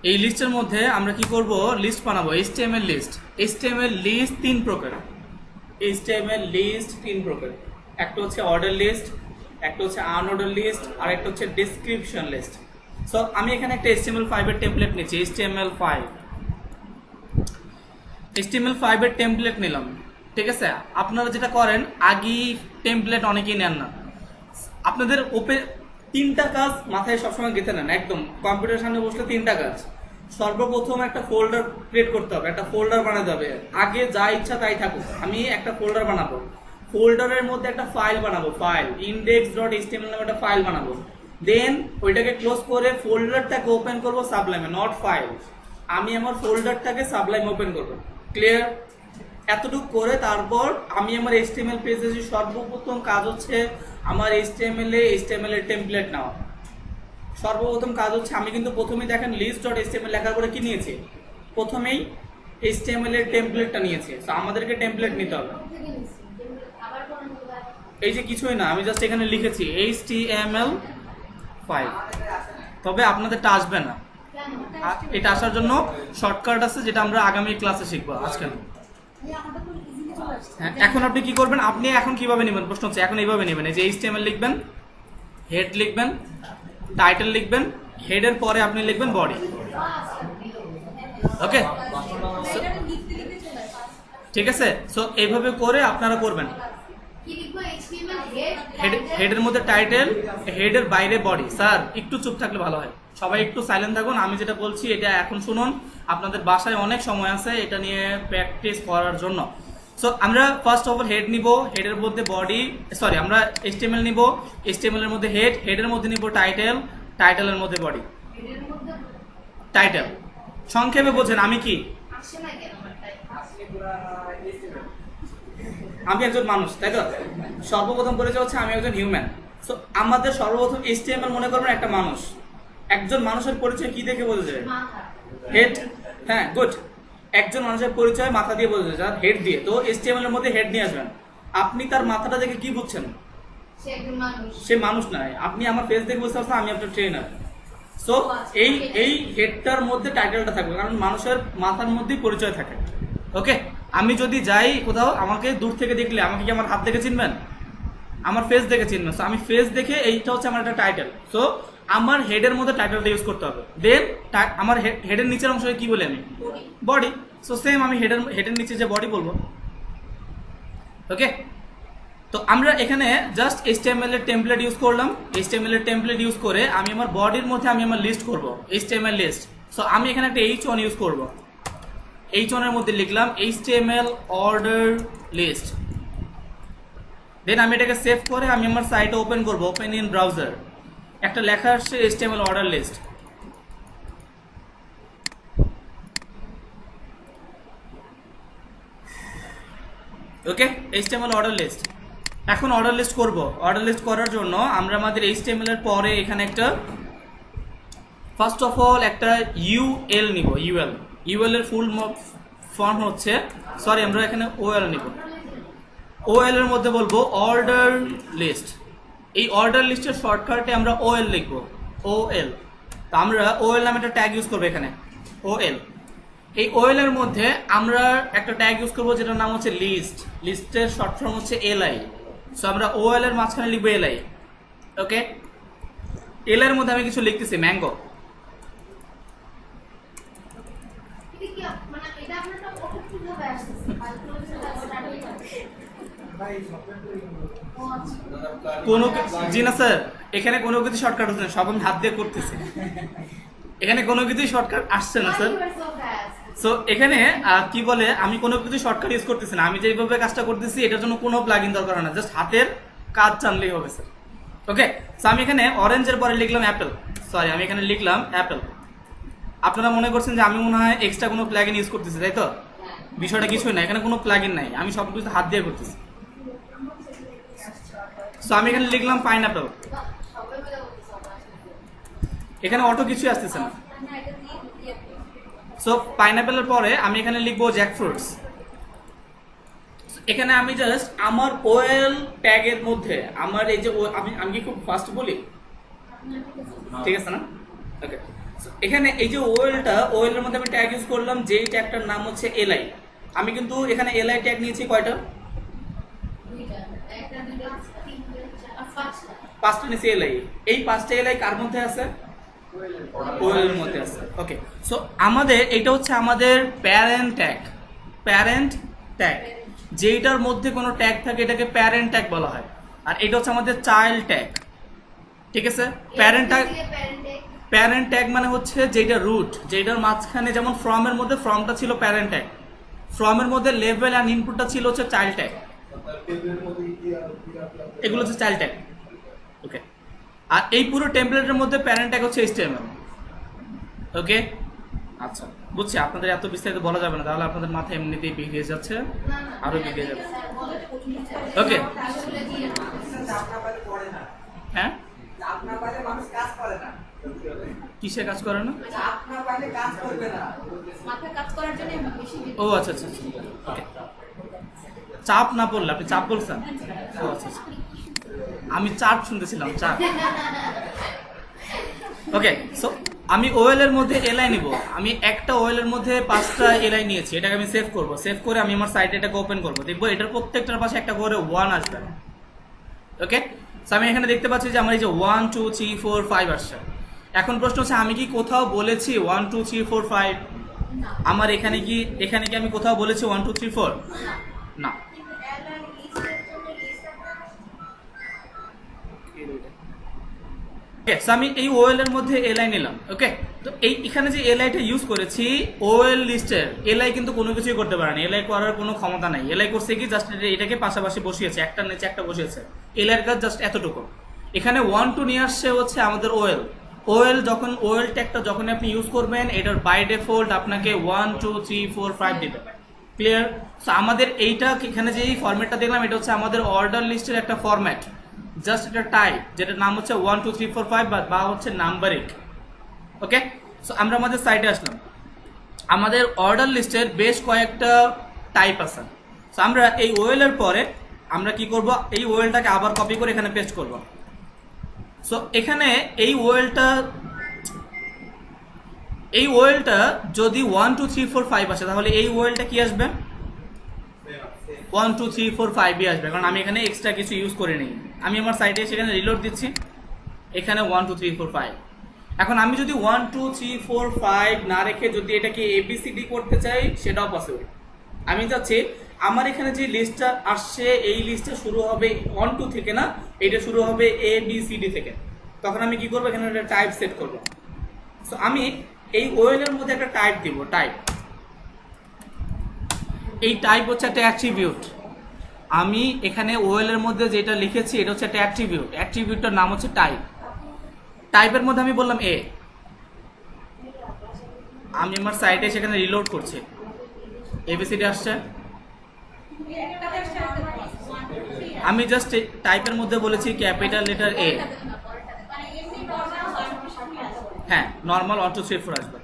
এই লিস্টের মধ্যে আমরা কি করব, লিস্ট বানাবো, HTML লিস্ট। HTML লিস্ট তিন প্রকার। HTML লিস্ট তিন প্রকার, একটা হচ্ছে অর্ডার লিস্ট, একটা হচ্ছে আনঅর্ডার লিস্ট, আর একটা হচ্ছে ডেসক্রিপশন লিস্ট। সো আমি এখানে একটা HTML5 এর টেমপ্লেট নিচ্ছি, HTML5 এর টেমপ্লেট নিলাম। ঠিক আছে, আপনারা যেটা করেন, আগেই টেমপ্লেট অনেকেই নেন না। আপনাদের তিনটা কাজ মাথায় সবসময় গেঁথে নেন, একদম কম্পিউটারের সামনে বসলে তিনটা কাজ। সর্বপ্রথম একটা ফোল্ডার ক্রিয়েট করতে হবে, একটা ফোল্ডার বানাতে হবে। আগে যা ইচ্ছা তাই থাকুক, আমি একটা ফোল্ডার বানাবো, ফোল্ডারের মধ্যে একটা ফাইল বানাবো, ফাইল index.html নামে একটা ফাইল বানাবো। দেন ওইটাকে ক্লোজ করে ফোল্ডারটাকে ওপেন করবো সাবলাইমে, নট ফাইল। আমি আমার ফোল্ডারটাকে সাবলাইম ওপেন করবো। ক্লিয়ার? এতটুকু করে তারপর আমি আমার HTML পেজে যে সর্বপ্রথম কাজ হচ্ছে আমার HTML এর টেমপ্লেট নেওয়া। সর্বপ্রথম কাজ হচ্ছে, আমি কিন্তু প্রথমেই দেখেন list.html লেখার পরে কি নিয়েছি, প্রথমেই HTML এর টেমপ্লেটটা নিয়েছি। তো আমাদেরকে টেমপ্লেট নিতে হবে। এই যে কিছুই না, আমি জাস্ট এখানে লিখেছি HTML5, তবে আপনাদেরটা আসবে না। এটা আসার জন্য শর্টকাট আছে, যেটা আমরা আগামী ক্লাসে শিখবো, আজকে না। হ্যাঁ, এখন আপনি কি করবেন, আপনি এখন কিভাবে নেবেন, প্রশ্ন হচ্ছে এখন এইভাবে নেবেন। এই যে HTML লিখবেন, হেড লিখবেন, টাইটেল লিখবেন, হেডের পরে আপনি লিখবেন বডি। ওকে, ঠিক আছে। সো এইভাবে করে আপনারা করবেন। হেডের মধ্যে টাইটেল, হেডের বাইরে বডি। স্যার একটু চুপ থাকলে ভালো হয়, সবাই একটু সাইলেন্ট থাকুন। আমি যেটা বলছি এটা এখন শুনুন, আপনাদের বাসায় অনেক সময় আছে এটা নিয়ে প্র্যাকটিস করার জন্য। সো আমরা ফার্স্ট অফ অল হেড নিব, হেডের মধ্যে বডি, সরি আমরা HTML নিব, HTML এর মধ্যে হেড, হেডের মধ্যে নিব টাইটেল, টাইটেলের মধ্যে বডি। টাইটেল সংক্ষেপে বোঝেন আমি কি, আমি একজন মানুষ, তাই তো? সর্বপ্রথম পরিচয় হচ্ছে আমি একজন হিউম্যান। সো আমাদের সর্বপ্রথম HTML মনে করবেন একটা মানুষ। একজন মানুষের পরিচয় কি দেখে বোঝা যায়? হেড। হ্যাঁ, গুড। একজন মানুষের পরিচয় মাথা দিয়ে বোঝা যায়, হেড দিয়ে। তো HTML এর মধ্যে হেড নিয়ে আসবেন। আপনি তার মাথাটা দেখে কি বুঝছেন? সে মানুষ নয়। আপনি আমার ফেস দেখে বুঝতে পারছেন আমি আপনার ট্রেনার। সো এই হেডটার মধ্যে টাইটেলটা থাকবে, কারণ মানুষের মাথার মধ্যেই পরিচয় থাকে। ওকে, আমি যদি যাই কোথাও, আমাকে দূর থেকে দেখলে আমাকে কি আমার হাত দেখে চিনবেন? আমার ফেস দেখে চিনবেন। সো আমি ফেস দেখে, এইটা হচ্ছে আমার একটা টাইটেল। সো আমার হেডের মধ্যে টাইটেলটা ইউজ করতে হবে। দেন আমার হেডের নিচের অংশে কি বলি আমি? বডি। সো সেম আমি হেডের নিচে যে বডি বলবো। ওকে, তো আমরা এখানে জাস্ট HTML এর টেমপ্লেট ইউজ করলাম। HTML এর টেমপ্লেট ইউজ করে আমি আমার বডির মধ্যে আমি আমার লিস্ট করব, HTML লিস্ট। সো আমি এখানে একটা H1 ইউজ করব। H1 এর মধ্যে লিখলাম HTML অর্ডার লিস্ট। দেন আমি এটাকে সেভ করে আমি আমার সাইটে ওপেন করব, ওপেন ইন ব্রাউজার। একটা লেখা আসছে HTML অর্ডার লিস্ট। ওকে, HTML অর্ডার লিস্ট। এখন অর্ডার লিস্ট করব। অর্ডার লিস্ট করার জন্য আমরা আমাদের HTML এর পরে এখানে একটা ফার্স্ট অফ অল একটা UL নিব। UL এর ফুল ফর্ম হচ্ছে, সরি আমরা এখানে OL নিব। OL এর মধ্যে বলবো অর্ডার লিস্ট। এই অর্ডার লিস্টের শর্টকাটে আমরা OL লিখব, OL। তো আমরা OL নামে একটা ট্যাগ ইউজ করবো এখানে, OL। এই OL এর মধ্যে আমরা একটা ট্যাগ ইউজ করবো যেটার নাম হচ্ছে লিস্ট। লিস্টের শর্ট ফর্ম হচ্ছে LI। সো আমরা OL এর মাঝখানে লিখবো LI। ওকে, এল এর মধ্যে আমি কিছু লিখতেছি, ম্যাঙ্গো। এটা কি মানে এটা আপনারটা কত কিভাবে আসছে? ও আচ্ছা। কোনো জি না স্যার, এখানে কোনো কিছু শর্টকাট হচ্ছে না, সব আমি হাত দিয়ে করতেছি। এখানে কোনো কিছুই শর্টকাট আসছে না sir. Why you are so fast? So এখানে কি বলে, আমি কোনো কিছু শর্টকাট ইউজ করতেছি না, আমি যেভাবে কাজটা করতেছি এটার জন্য কোনো প্লাগইন দরকার হয় না, জাস্ট হাতের কাজ জানলেই হবে স্যার। ওকে, সো আমি এখানে অরেঞ্জের পরে লিখলাম অ্যাপেল, সরি আমি এখানে লিখলাম অ্যাপেল। আপনারা মনে করছেন যে আমি মনে হয় এক্সট্রা কোনো প্লাগইন ইউজ করতেছি, তাই তো? বিষয়টা কিছুই না, এখানে কোনো প্লাগইন নাই, আমি সব কিছু হাত দিয়ে করতেছি। সো আমি এখানে লিখলাম পাইনাপেল, সবাই মিলে বলতেছে আমার এখানে অটো কিছুই আসতেছে না। সো পাইনাপেলের পরে আমি এখানে লিখবো জ্যাকফ্রুটস। এখানে আমি জাস্ট আমার ওয়েল ট্যাগের মধ্যে আমার এই যে আমি কি খুব ফাস্ট বলি, ঠিক আছে না? ওকে, এখানে এই যে ওয়েলের মধ্যে আমি ট্যাগ ইউজ করলাম, যেই ট্যাগটার নাম হচ্ছে এলআই। আমি কিন্তু এখানে এলআই ট্যাগ নিয়েছি কয়টা? দুইটা, একটা দুইটা তিনটা চারটা পাঁচটা। 5টা নিয়েছি এলআই। এই 5টা এলআই কার মধ্যে আছে? ওয়েলের মধ্যে আছে। ওকে, সো আমাদের এটা হচ্ছে আমাদের প্যারেন্ট ট্যাগ, যেটার মধ্যে কোনো ট্যাগ থাকে এটাকে প্যারেন্ট ট্যাগ বলা হয়। আর এটা হচ্ছে আমাদের চাইল্ড ট্যাগ, ঠিক আছে? প্যারেন্ট ট্যাগ মানে হচ্ছে যেটা রুট, যেটার মাঝখানে, যেমন ফ্রমের মধ্যে ফ্রমটা ছিল প্যারেন্ট ট্যাগ, ফ্রমের মধ্যে লেভেল অ্যান্ড ইনপুটটা ছিল হচ্ছে চাইল্ড ট্যাগ, এগুলো হচ্ছে চাইল্ড ট্যাগ। ওকে, আর এই পুরো টেমপ্লেটের মধ্যে প্যারেন্ট ট্যাগ হচ্ছে HTML। ওকে, আচ্ছা বুঝছি, আপনাদের এত বিস্তারিত বলা যাবে না, তাহলে আপনাদের মাথায় এমনিতেই বিগড়ে যাচ্ছে, আরো বিগড়ে যাবে। ওকে, হ্যাঁ কিসে কাজ করে না? ও আচ্ছা আচ্ছা, ওকে, চাপ না পড়লে আপনি চাপ বলছেন? ও আচ্ছা আচ্ছা, আমি চাপ শুনতেছিলাম, চাপ। ওকে, সো আমি ওয়েলের মধ্যে এলআই নিব, আমি একটা ওয়েলের মধ্যে 5টা এলআই নিয়েছি, এটাকে আমি সেভ করব, সেভ করে আমি আমার সাইটে এটাকে ওপেন করব, দেখবো এটার প্রত্যেকটার পাশে একটা করে 1 আসবে। ওকে, সো আমি এখানে দেখতে পাচ্ছি যে আমার এই যে 1 2 3 4 5 আসছে। এখন প্রশ্ন হচ্ছে, আমি কি কোথাও বলেছি 1 2 3 4 5? আমার এখানে কি আমি কোথাও বলেছি 1 2 3 4? না। আমি এই ওয়েলের মধ্যে এলআই নিলাম। ওকে, তো এখানে যে এলআইটা ইউজ করেছি, ওয়েল লিস্টের এলআই কিন্তু কোনো কিছুই করতে পারে না, এলআই করার কোনো ক্ষমতা নাই। এলআই করছে কি, জাস্ট এটাকে পাশাপাশি বসিয়েছে, একটার নিচে একটা বসিয়েছে, এলআইয়ের কাজ জাস্ট এতটুকু। এখানে 1 2 নিয়ে আসছে হচ্ছে আমাদের ওয়েল যখন ওয়েল ট্যাগটা যখন আপনি ইউজ করবেন, এটার বাই ডিফল্ট আপনাকে 1 2 3 4 5 দিবে। ক্লিয়ার? সো আমাদের এইটা এখানে যে ফরম্যাটটা দেখলাম, এটা হচ্ছে আমাদের অর্ডার লিস্টের একটা ফরম্যাট, জাস্ট এটা টাইপ, যেটার নাম হচ্ছে 1 2 3 4 5 বা হচ্ছে নাম্বারিং। ওকে, সো আমরা আমাদের সাইটে আসলাম, আমাদের অর্ডার লিস্টের বেশ কয়েকটা টাইপ আছে। সো আমরা এই ওয়েলের পরে আমরা কি করব, এই ওয়েলটাকে আবার কপি করে এখানে পেস্ট করব। সো এখানে এই ওয়েলটা যদি 1 2 3 4 5 আসে, তাহলে এই ওয়েলটা কি আসবে? 1 2 3 4 5 আসবে, কারণ আমি এখানে এক্সট্রা কিছু ইউজ করে নিই। আমি আমার সাইটে সেখানে রিলোড দিচ্ছি, এখানে 1 2 3 4 5। এখন আমি যদি 1 2 3 4 5 না রেখে যদি এটাকে ABCD করতে চাই, সেটাও পসিবল। আমি চাচ্ছি আমার এখানে যে লিস্টটা আসছে, এই লিস্টটা শুরু হবে 1 2 থেকে না, এটা শুরু হবে ABCD থেকে। তখন আমি কি করবো, এখানে একটা টাইপ সেট করব। সো আমি এই ওয়েলের মধ্যে একটা টাইপ দিব, টাইপ। এই টাইপ হচ্ছে একটা অ্যাট্রিবিউট। আমি এখানে ওয়েলের মধ্যে যেটা লিখেছি এটা হচ্ছে একটা অ্যাট্রিবিউট, অ্যাট্রিবিউটটার নাম হচ্ছে টাইপ। টাইপের মধ্যে আমি বললাম এ। আমি আমার সাইটে সেখানে রিলোড করছি, ABCD আসছে। আমি জাস্ট টাইপের মধ্যে বলেছি ক্যাপিটাল লেটার A, হ্যাঁ নর্মাল 1 2 3 4 আসবে।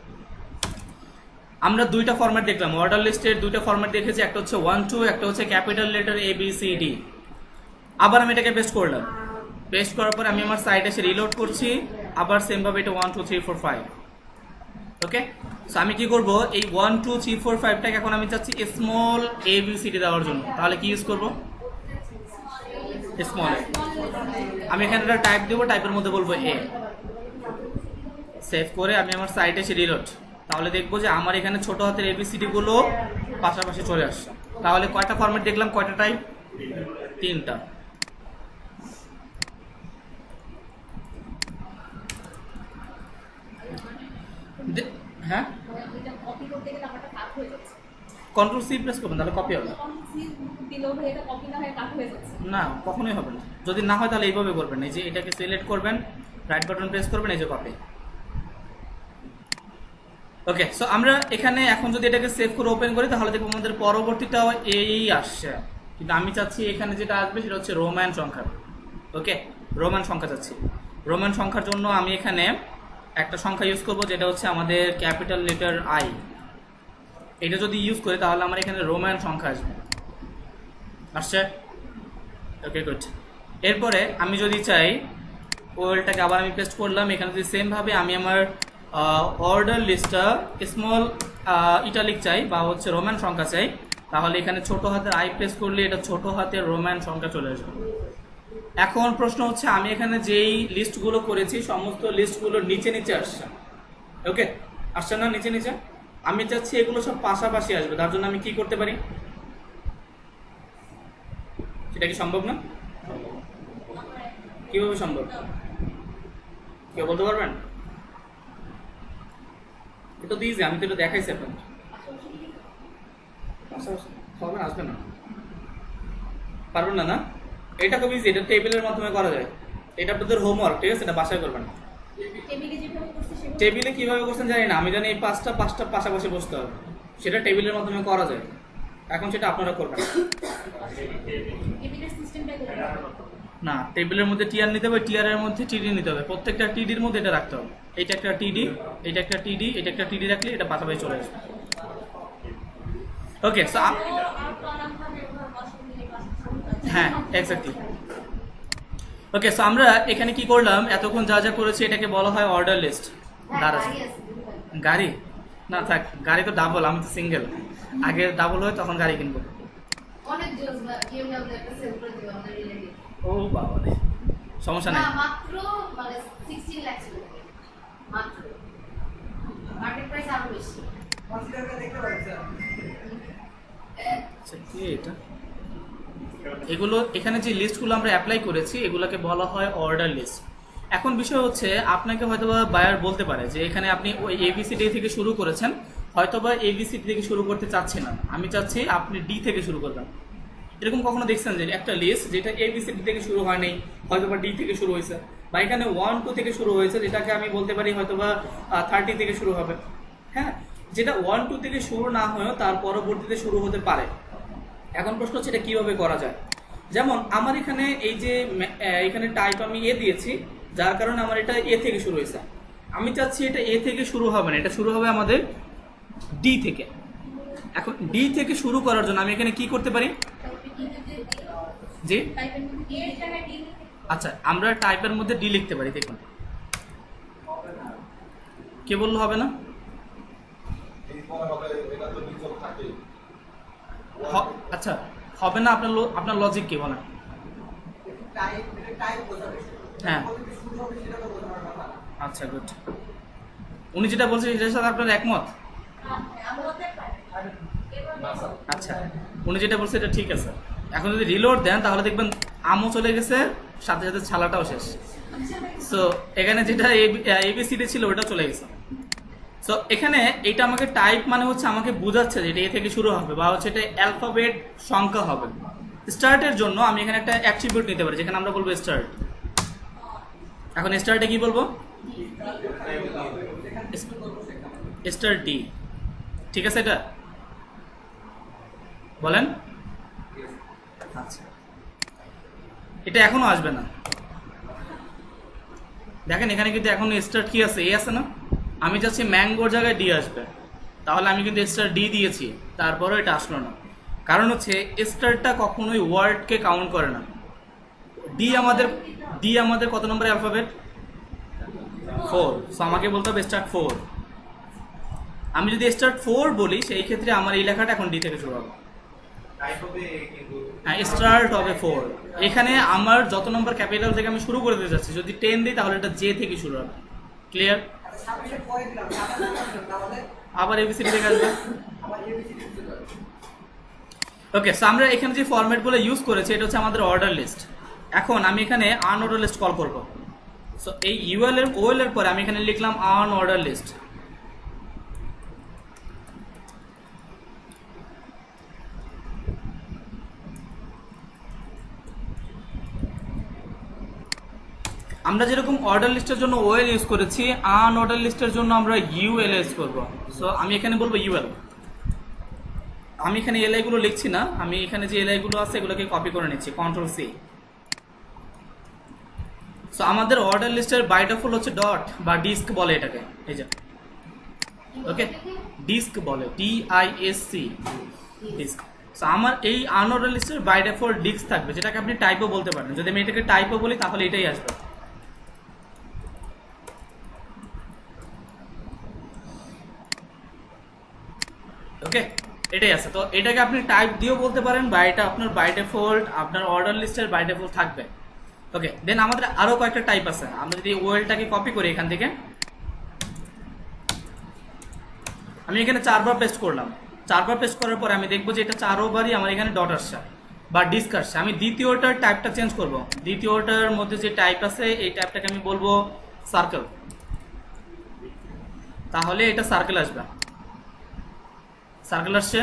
আমরা দুইটা ফরম্যাট দেখলাম, অর্ডার লিস্টের দুইটা ফরম্যাট দেখেছি, একটা হচ্ছে 1 2, একটা হচ্ছে ক্যাপিটাল লেটার ABCD। আবার আমি এটাকে পেস্ট করলাম, পেস্ট করার পর আমি আমার সাইটে এসে রিলোড করছি, আবার সেম ভাবে এটা 1 2 3 4 5। ওকে, সো আমি কি করব, এই 1 2 3 4 5টাকে এখন আমি চাচ্ছি স্মল ABCD দেওয়ার জন্য, তাহলে কি ইউজ করব? স্মল এ। আমি এখানে একটা টাইপ দেবো, টাইপের মধ্যে বলবো এ। সেভ করে আমি আমার সাইটে এসে রিলোড, তাহলে দেখবো যে আমার এখানে ছোট হাতের এবিসিডি গুলো পাশাপাশি চলে আসছে। তাহলে কয়টা ফরম্যাট দেখলাম, কয়টা টাইপ? 3টা। হ্যাঁ, এটা কপি করতে গেলে আমারটা কাট হয়ে যাচ্ছে। কন্ট্রোল সি প্রেস করবেন, তাহলে কপি হবে। দিলেও ভাই এটা কপি না হয়ে কাট হয়ে যাচ্ছে। না, কখনোই হবে না। যদি না হয় তাহলে এইভাবে করবেন, এই যে এটাকে সিলেক্ট করবেন, রাইট বাটন প্রেস করবেন, এই যে কপি। ওকে, সো আমরা এখানে এখন যদি এটাকে সেভ করে ওপেন করি তাহলে দেখবো আমাদের পরবর্তীটাও এই আসছে, কিন্তু আমি চাচ্ছি এখানে যেটা আসবে সেটা হচ্ছে রোমান সংখ্যা। ওকে, রোমান সংখ্যা চাচ্ছি। রোমান সংখ্যার জন্য আমি এখানে একটা সংখ্যা ইউজ করব, যেটা হচ্ছে আমাদের ক্যাপিটাল লেটার আই। এটা যদি ইউজ করি তাহলে আমার এখানে রোমান সংখ্যা আসবে। আসছে? ওকে, গুড। এরপরে আমি যদি চাই ওয়েলটাকে আবার আমি পেস্ট করলাম, এখানে যদি সেম ভাবে আমি আমার অর্ডার লিস্টটা স্মল ইটালিক চাই বা হচ্ছে রোমান সংখ্যা চাই, তাহলে এখানে ছোট হাতের আই প্রেস করলে এটা ছোট হাতের রোমান সংখ্যা চলে আসবে। এখন প্রশ্ন হচ্ছে আমি এখানে যেই লিস্টগুলো করেছি সমস্ত লিস্টগুলো নিচে নিচে আসছে। ওকে, আসছে না নিচে নিচে? আমি চাচ্ছি এগুলো সব পাশাপাশি আসবে, তার জন্য আমি কি করতে পারি? সেটা কি সম্ভব না? কিভাবে সম্ভব, কেউ বলতে পারবেন? এটা তো ইজি, আমি তো এটা দেখাইছি এখন। হবে না, আসবে না, পারবেন না? না, এটা খুব ইজি, এটা টেবিলের মাধ্যমে করা যায়। এটা আপনাদের হোমওয়ার্ক, ঠিক আছে? এটা বাসায় করবেন। টেবিলে যেভাবে করছি সেভাবে টেবিলে কিভাবে করছেন জানি না, আমি জানি এই পাঁচটা পাশাপাশি বসতে হবে, সেটা টেবিলের মাধ্যমে করা যায়। এখন সেটা আপনারা করবেন। টেবিলের সিস্টেমটাই করতে হবে। না, টেবিলের মধ্যে টিআর নিতে হবে, টিআর এর মধ্যে টিডি নিতে হবে, প্রত্যেকটা টিডির মধ্যে এটা রাখতে হবে। এটা একটা টিডি, এটা একটা টিডি, এটা একটা টিডি রাখলে এটা পাশাপাশি চলে আসবে। ওকে, সো হ্যাঁ, এক্স্যাক্টলি। ওকে, সো আমরা এখানে কি করলাম, এতক্ষণ যা যা করেছি এটাকে বলা হয় অর্ডার লিস্ট। দাঁড়া, গাড়ি না থাক, গাড়ি তো ডাবল, আমি তো সিঙ্গেল। আগে ডাবল হয় তখন গাড়ি কিনবো। অনেক জোস বা BMW একটা সেল করে দিও আমাদের রিলেটিভ। ও বাবা রে, সমস্যা নেই। না, মাত্র মানে 16 লাখ ছিল মাত্র। মার্কেট প্রাইস আরো বেশি। আচ্ছা, কি এটা? এগুলো এখানে যে লিস্টগুলো আমরা অ্যাপ্লাই করেছি এগুলোকে বলা হয় অর্ডার লিস্ট। এখন বিষয় হচ্ছে আপনাকে হয়তোবা বায়ার বলতে পারে যে এখানে আপনি ওই এবিসিডি থেকে শুরু করেছেন, হয়তোবা এবিসিডি থেকে শুরু করতে চাচ্ছেন না, আমি চাচ্ছি আপনি ডি থেকে শুরু করবেন। এরকম কখনো দেখছেন যে একটা লিস্ট যেটা এবিসিডি থেকে শুরু হয়নি, হয়তোবা ডি থেকে শুরু হয়েছে, বা এখানে 1 2 থেকে শুরু হয়েছে, যেটাকে আমি বলতে পারি হয়তোবা 30 থেকে শুরু হবে। হ্যাঁ, যেটা 1 2 থেকে শুরু না হয়েও তার পরবর্তীতে শুরু হতে পারে। এখন প্রশ্ন হচ্ছে এটা কিভাবে করা যায়। যেমন আমার এখানে এই যে এখানে টাইপ আমি এ দিয়েছি, যার কারণে আমার এটা এ থেকে শুরু হয়েছে। আমি চাচ্ছি এটা এ থেকে শুরু হবে না, এটা শুরু হবে আমাদের ডি থেকে। এখন ডি থেকে শুরু করার জন্য আমি এখানে কি করতে পারি? জি, টাইপের মধ্যে এর জায়গায় ডি। আচ্ছা, আমরা টাইপের মধ্যে ডি লিখতে পারি। দেখুন, কে বললো হবে না? আচ্ছা, হবে না, আপনার লজিক কি বলেন? হ্যাঁ, আচ্ছা, গুড। উনি যেটা বলছেন সেটার সাথে আপনার একমত? আচ্ছা, উনি যেটা বলছে এটা ঠিক আছে। এখন যদি রিলোড দেন তাহলে দেখবেন আমও চলে গেছে, সাথে সাথে ছালাটাও শেষ। সো এখানে যেটা এবিসিডি ছিল ওটা চলে গেছে। সো এখানে এটা আমাকে টাইপ মানে হচ্ছে আমাকে বোঝাচ্ছে যে এটা এ থেকে শুরু হবে বা হচ্ছে এটা অ্যালফাবেট সংখ্যা হবে। স্টার্টের জন্য আমি এখানে একটা অ্যাট্রিবিউট নিতে পারি, যেখানে আমরা বলবো স্টার্ট। এখন স্টার্টে কি বলবো? স্টার ডি, ঠিক আছে? এটা বলেন। আচ্ছা, এটা এখনো আসবে না, দেখেন এখানে কিন্তু এখন স্টার্ট কি আছে, এ আছে না? আমি চাচ্ছি ম্যাঙ্গোর জায়গায় ডি আসবে, তাহলে আমি কিন্তু স্টার ডি দিয়েছি, তারপরেও এটা আসলো না। কারণ হচ্ছে স্টারটা কখনোই ওয়ার্ডকে কাউন্ট করে না। ডি আমাদের কত নম্বর অ্যালফাবেট? 4। সো আমাকে বলতে হবে স্টার্ট 4। আমি যদি স্টার্ট 4 বলি সেই ক্ষেত্রে আমার এই লেখাটা এখন ডি থেকে শুরু হবে। হ্যাঁ, স্টার্ট হবে 4। এখানে আমার যত নম্বর ক্যাপিটাল থেকে আমি শুরু করে দিতে যাচ্ছি, যদি 10 দিই তাহলে এটা জে থেকে শুরু হবে। ক্লিয়ার? আবার এবিসিডি থেকে আসবে। ওকে, সো আমরা এখানে যে ফরম্যাটগুলো ইউজ করেছি এটা হচ্ছে আমাদের অর্ডার লিস্ট। এখন আমি এখানে আনঅর্ডার লিস্ট কল করব। সো এই ইউএল এর ওএল এর পরে আমি এখানে লিখলাম আনঅর্ডার লিস্ট। আমরা যেরকম অর্ডার লিস্টের জন্য ওএল ইউজ করেছি, আনঅর্ডার লিস্টের জন্য আমরা ইউএল ইউজ করব। সো আমি এখানে বলবো ইউএল। আমি এখানে এলআই গুলো লিখছি না, আমি এখানে যে এলআই গুলো আছে এগুলোকে কপি করে নিচ্ছি, কন্ট্রোল সি। সো আমাদের অর্ডার লিস্টের বাই ডিফল্ট হচ্ছে ডট বা ডিস্ক বলে এটাকে, এই যে ওকে ডিস্ক বলে, DISC ডিস্ক। সো আমার এই আনঅর্ডার লিস্টের বাই ডিফল্ট ডিস্ক থাকবে, যেটাকে আপনি টাইপও বলতে পারেন। যদি আমি এটাকে টাইপও বলি তাহলে এটাই আসবে। ওকে, এটাই আছে। তো এটাকে আপনি টাইপ দিয়েও বলতে পারেন বা এটা আপনার বাই ডিফল্ট আপনার অর্ডার লিস্টের বাই ডিফল্ট থাকবে। ওকে, দেন আমাদের আরো কয়েকটা টাইপ আছে। আমরা যদি ওয়েলটাকে কপি করি এখান থেকে, আমি এখানে 4 বার পেস্ট করলাম। 4 বার পেস্ট করার পরে আমি দেখবো যে এটা 4 বারই আমার এখানে ডট আসছে বা ডিস্ক আসছে। আমি দ্বিতীয়টার টাইপটা চেঞ্জ করব। দ্বিতীয়টার মধ্যে যে টাইপ আছে এই টাইপটাকে আমি বলবো সার্কেল, তাহলে এটা সার্কেল আসবে। সার্কেল আসছে।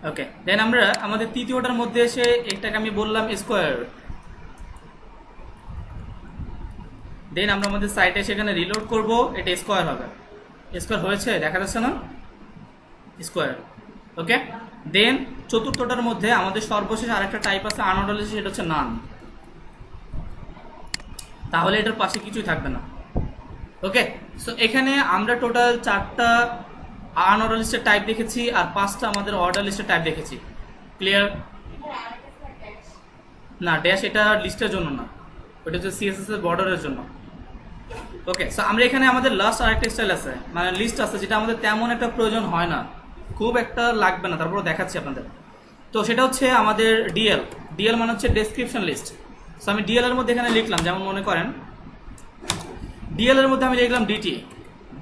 ওকে, দেন আমরা আমাদের তৃতীয়টার মধ্যে এসে এটাকে আমি বললাম স্কোয়ার। দেন আমরা আমাদের সাইটে সেখানে রিলোড করব, এটা স্কোয়ার হবে। স্কোয়ার হয়েছে, দেখা যাচ্ছে না? স্কোয়ার। ওকে, দেন চতুর্থটার মধ্যে আমাদের সর্বশেষ আরেকটা টাইপ আছে আনঅর্ডার লিস্ট, সেটা হচ্ছে নান। তাহলে এটার পাশে কিছুই থাকবে না। ওকে, সো এখানে আমরা টোটাল 4টা আনঅর্ডার লিস্টের টাইপ দেখেছি আর 5টা আমাদের অর্ডার লিস্টের টাইপ দেখেছি। ক্লিয়ার? না, ড্যাশ এটা লিস্টের জন্য না, ওটা হচ্ছে সিএসএস এর বর্ডারের জন্য। ওকে, সো আমরা এখানে আমাদের লাস্ট আরেকটা স্টাইল আছে, মানে লিস্ট আছে, যেটা আমাদের তেমন একটা প্রয়োজন হয় না, খুব একটা লাগবে না, তারপর দেখাচ্ছি আপনাদের। তো সেটা হচ্ছে আমাদের ডিএল। ডিএল মানে হচ্ছে ডেসক্রিপশন লিস্ট। সো আমি ডিএল এর মধ্যে এখানে লিখলাম, যেমন মনে করেন ডিএল এর মধ্যে আমি লিখলাম ডিটি।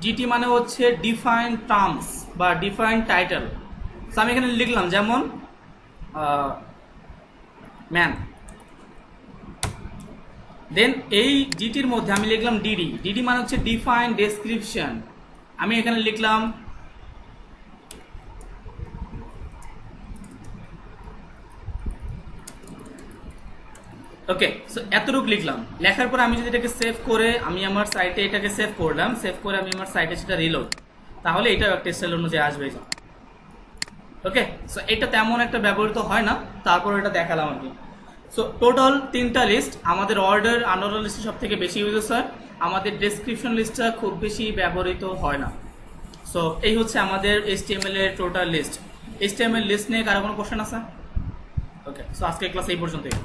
ডিটি মানে হচ্ছে ডিফাইন টার্মস বা ডিফাইন টাইটেল। সো আমি এখানে লিখলাম যেমন ম্যান। দেন এই ডিটির মধ্যে আমি লিখলাম ডিডি। ডিডি মানে হচ্ছে ডিফাইন ডেসক্রিপশন। আমি এখানে লিখলাম ওকে, সো এতটুকু লিখলাম। লেখার পর আমি যদি এটাকে সেভ করে আমি আমার সাইটে এটাকে সেভ করলাম, সেভ করে আমি আমার সাইটে সেটা রিলোড, তাহলে এটাও একটা স্টাইল অনুযায়ী আসবে। ওকে, সো এটা তেমন একটা ব্যবহৃত হয় না, তারপর এটা দেখালাম আর কি। সো টোটাল 3টা লিস্ট। আমাদের অর্ডার আনঅর্ডার লিস্টে সব থেকে বেশি ইউজেস হয়, আমাদের ডেসক্রিপশন লিস্টটা খুব বেশি ব্যবহৃত হয় না। সো এই হচ্ছে আমাদের HTML এর টোটাল লিস্ট। HTML লিস্ট নিয়ে কারো কোনো কোশ্চেন আছে? ওকে, সো আজকে ক্লাস এই পর্যন্তই।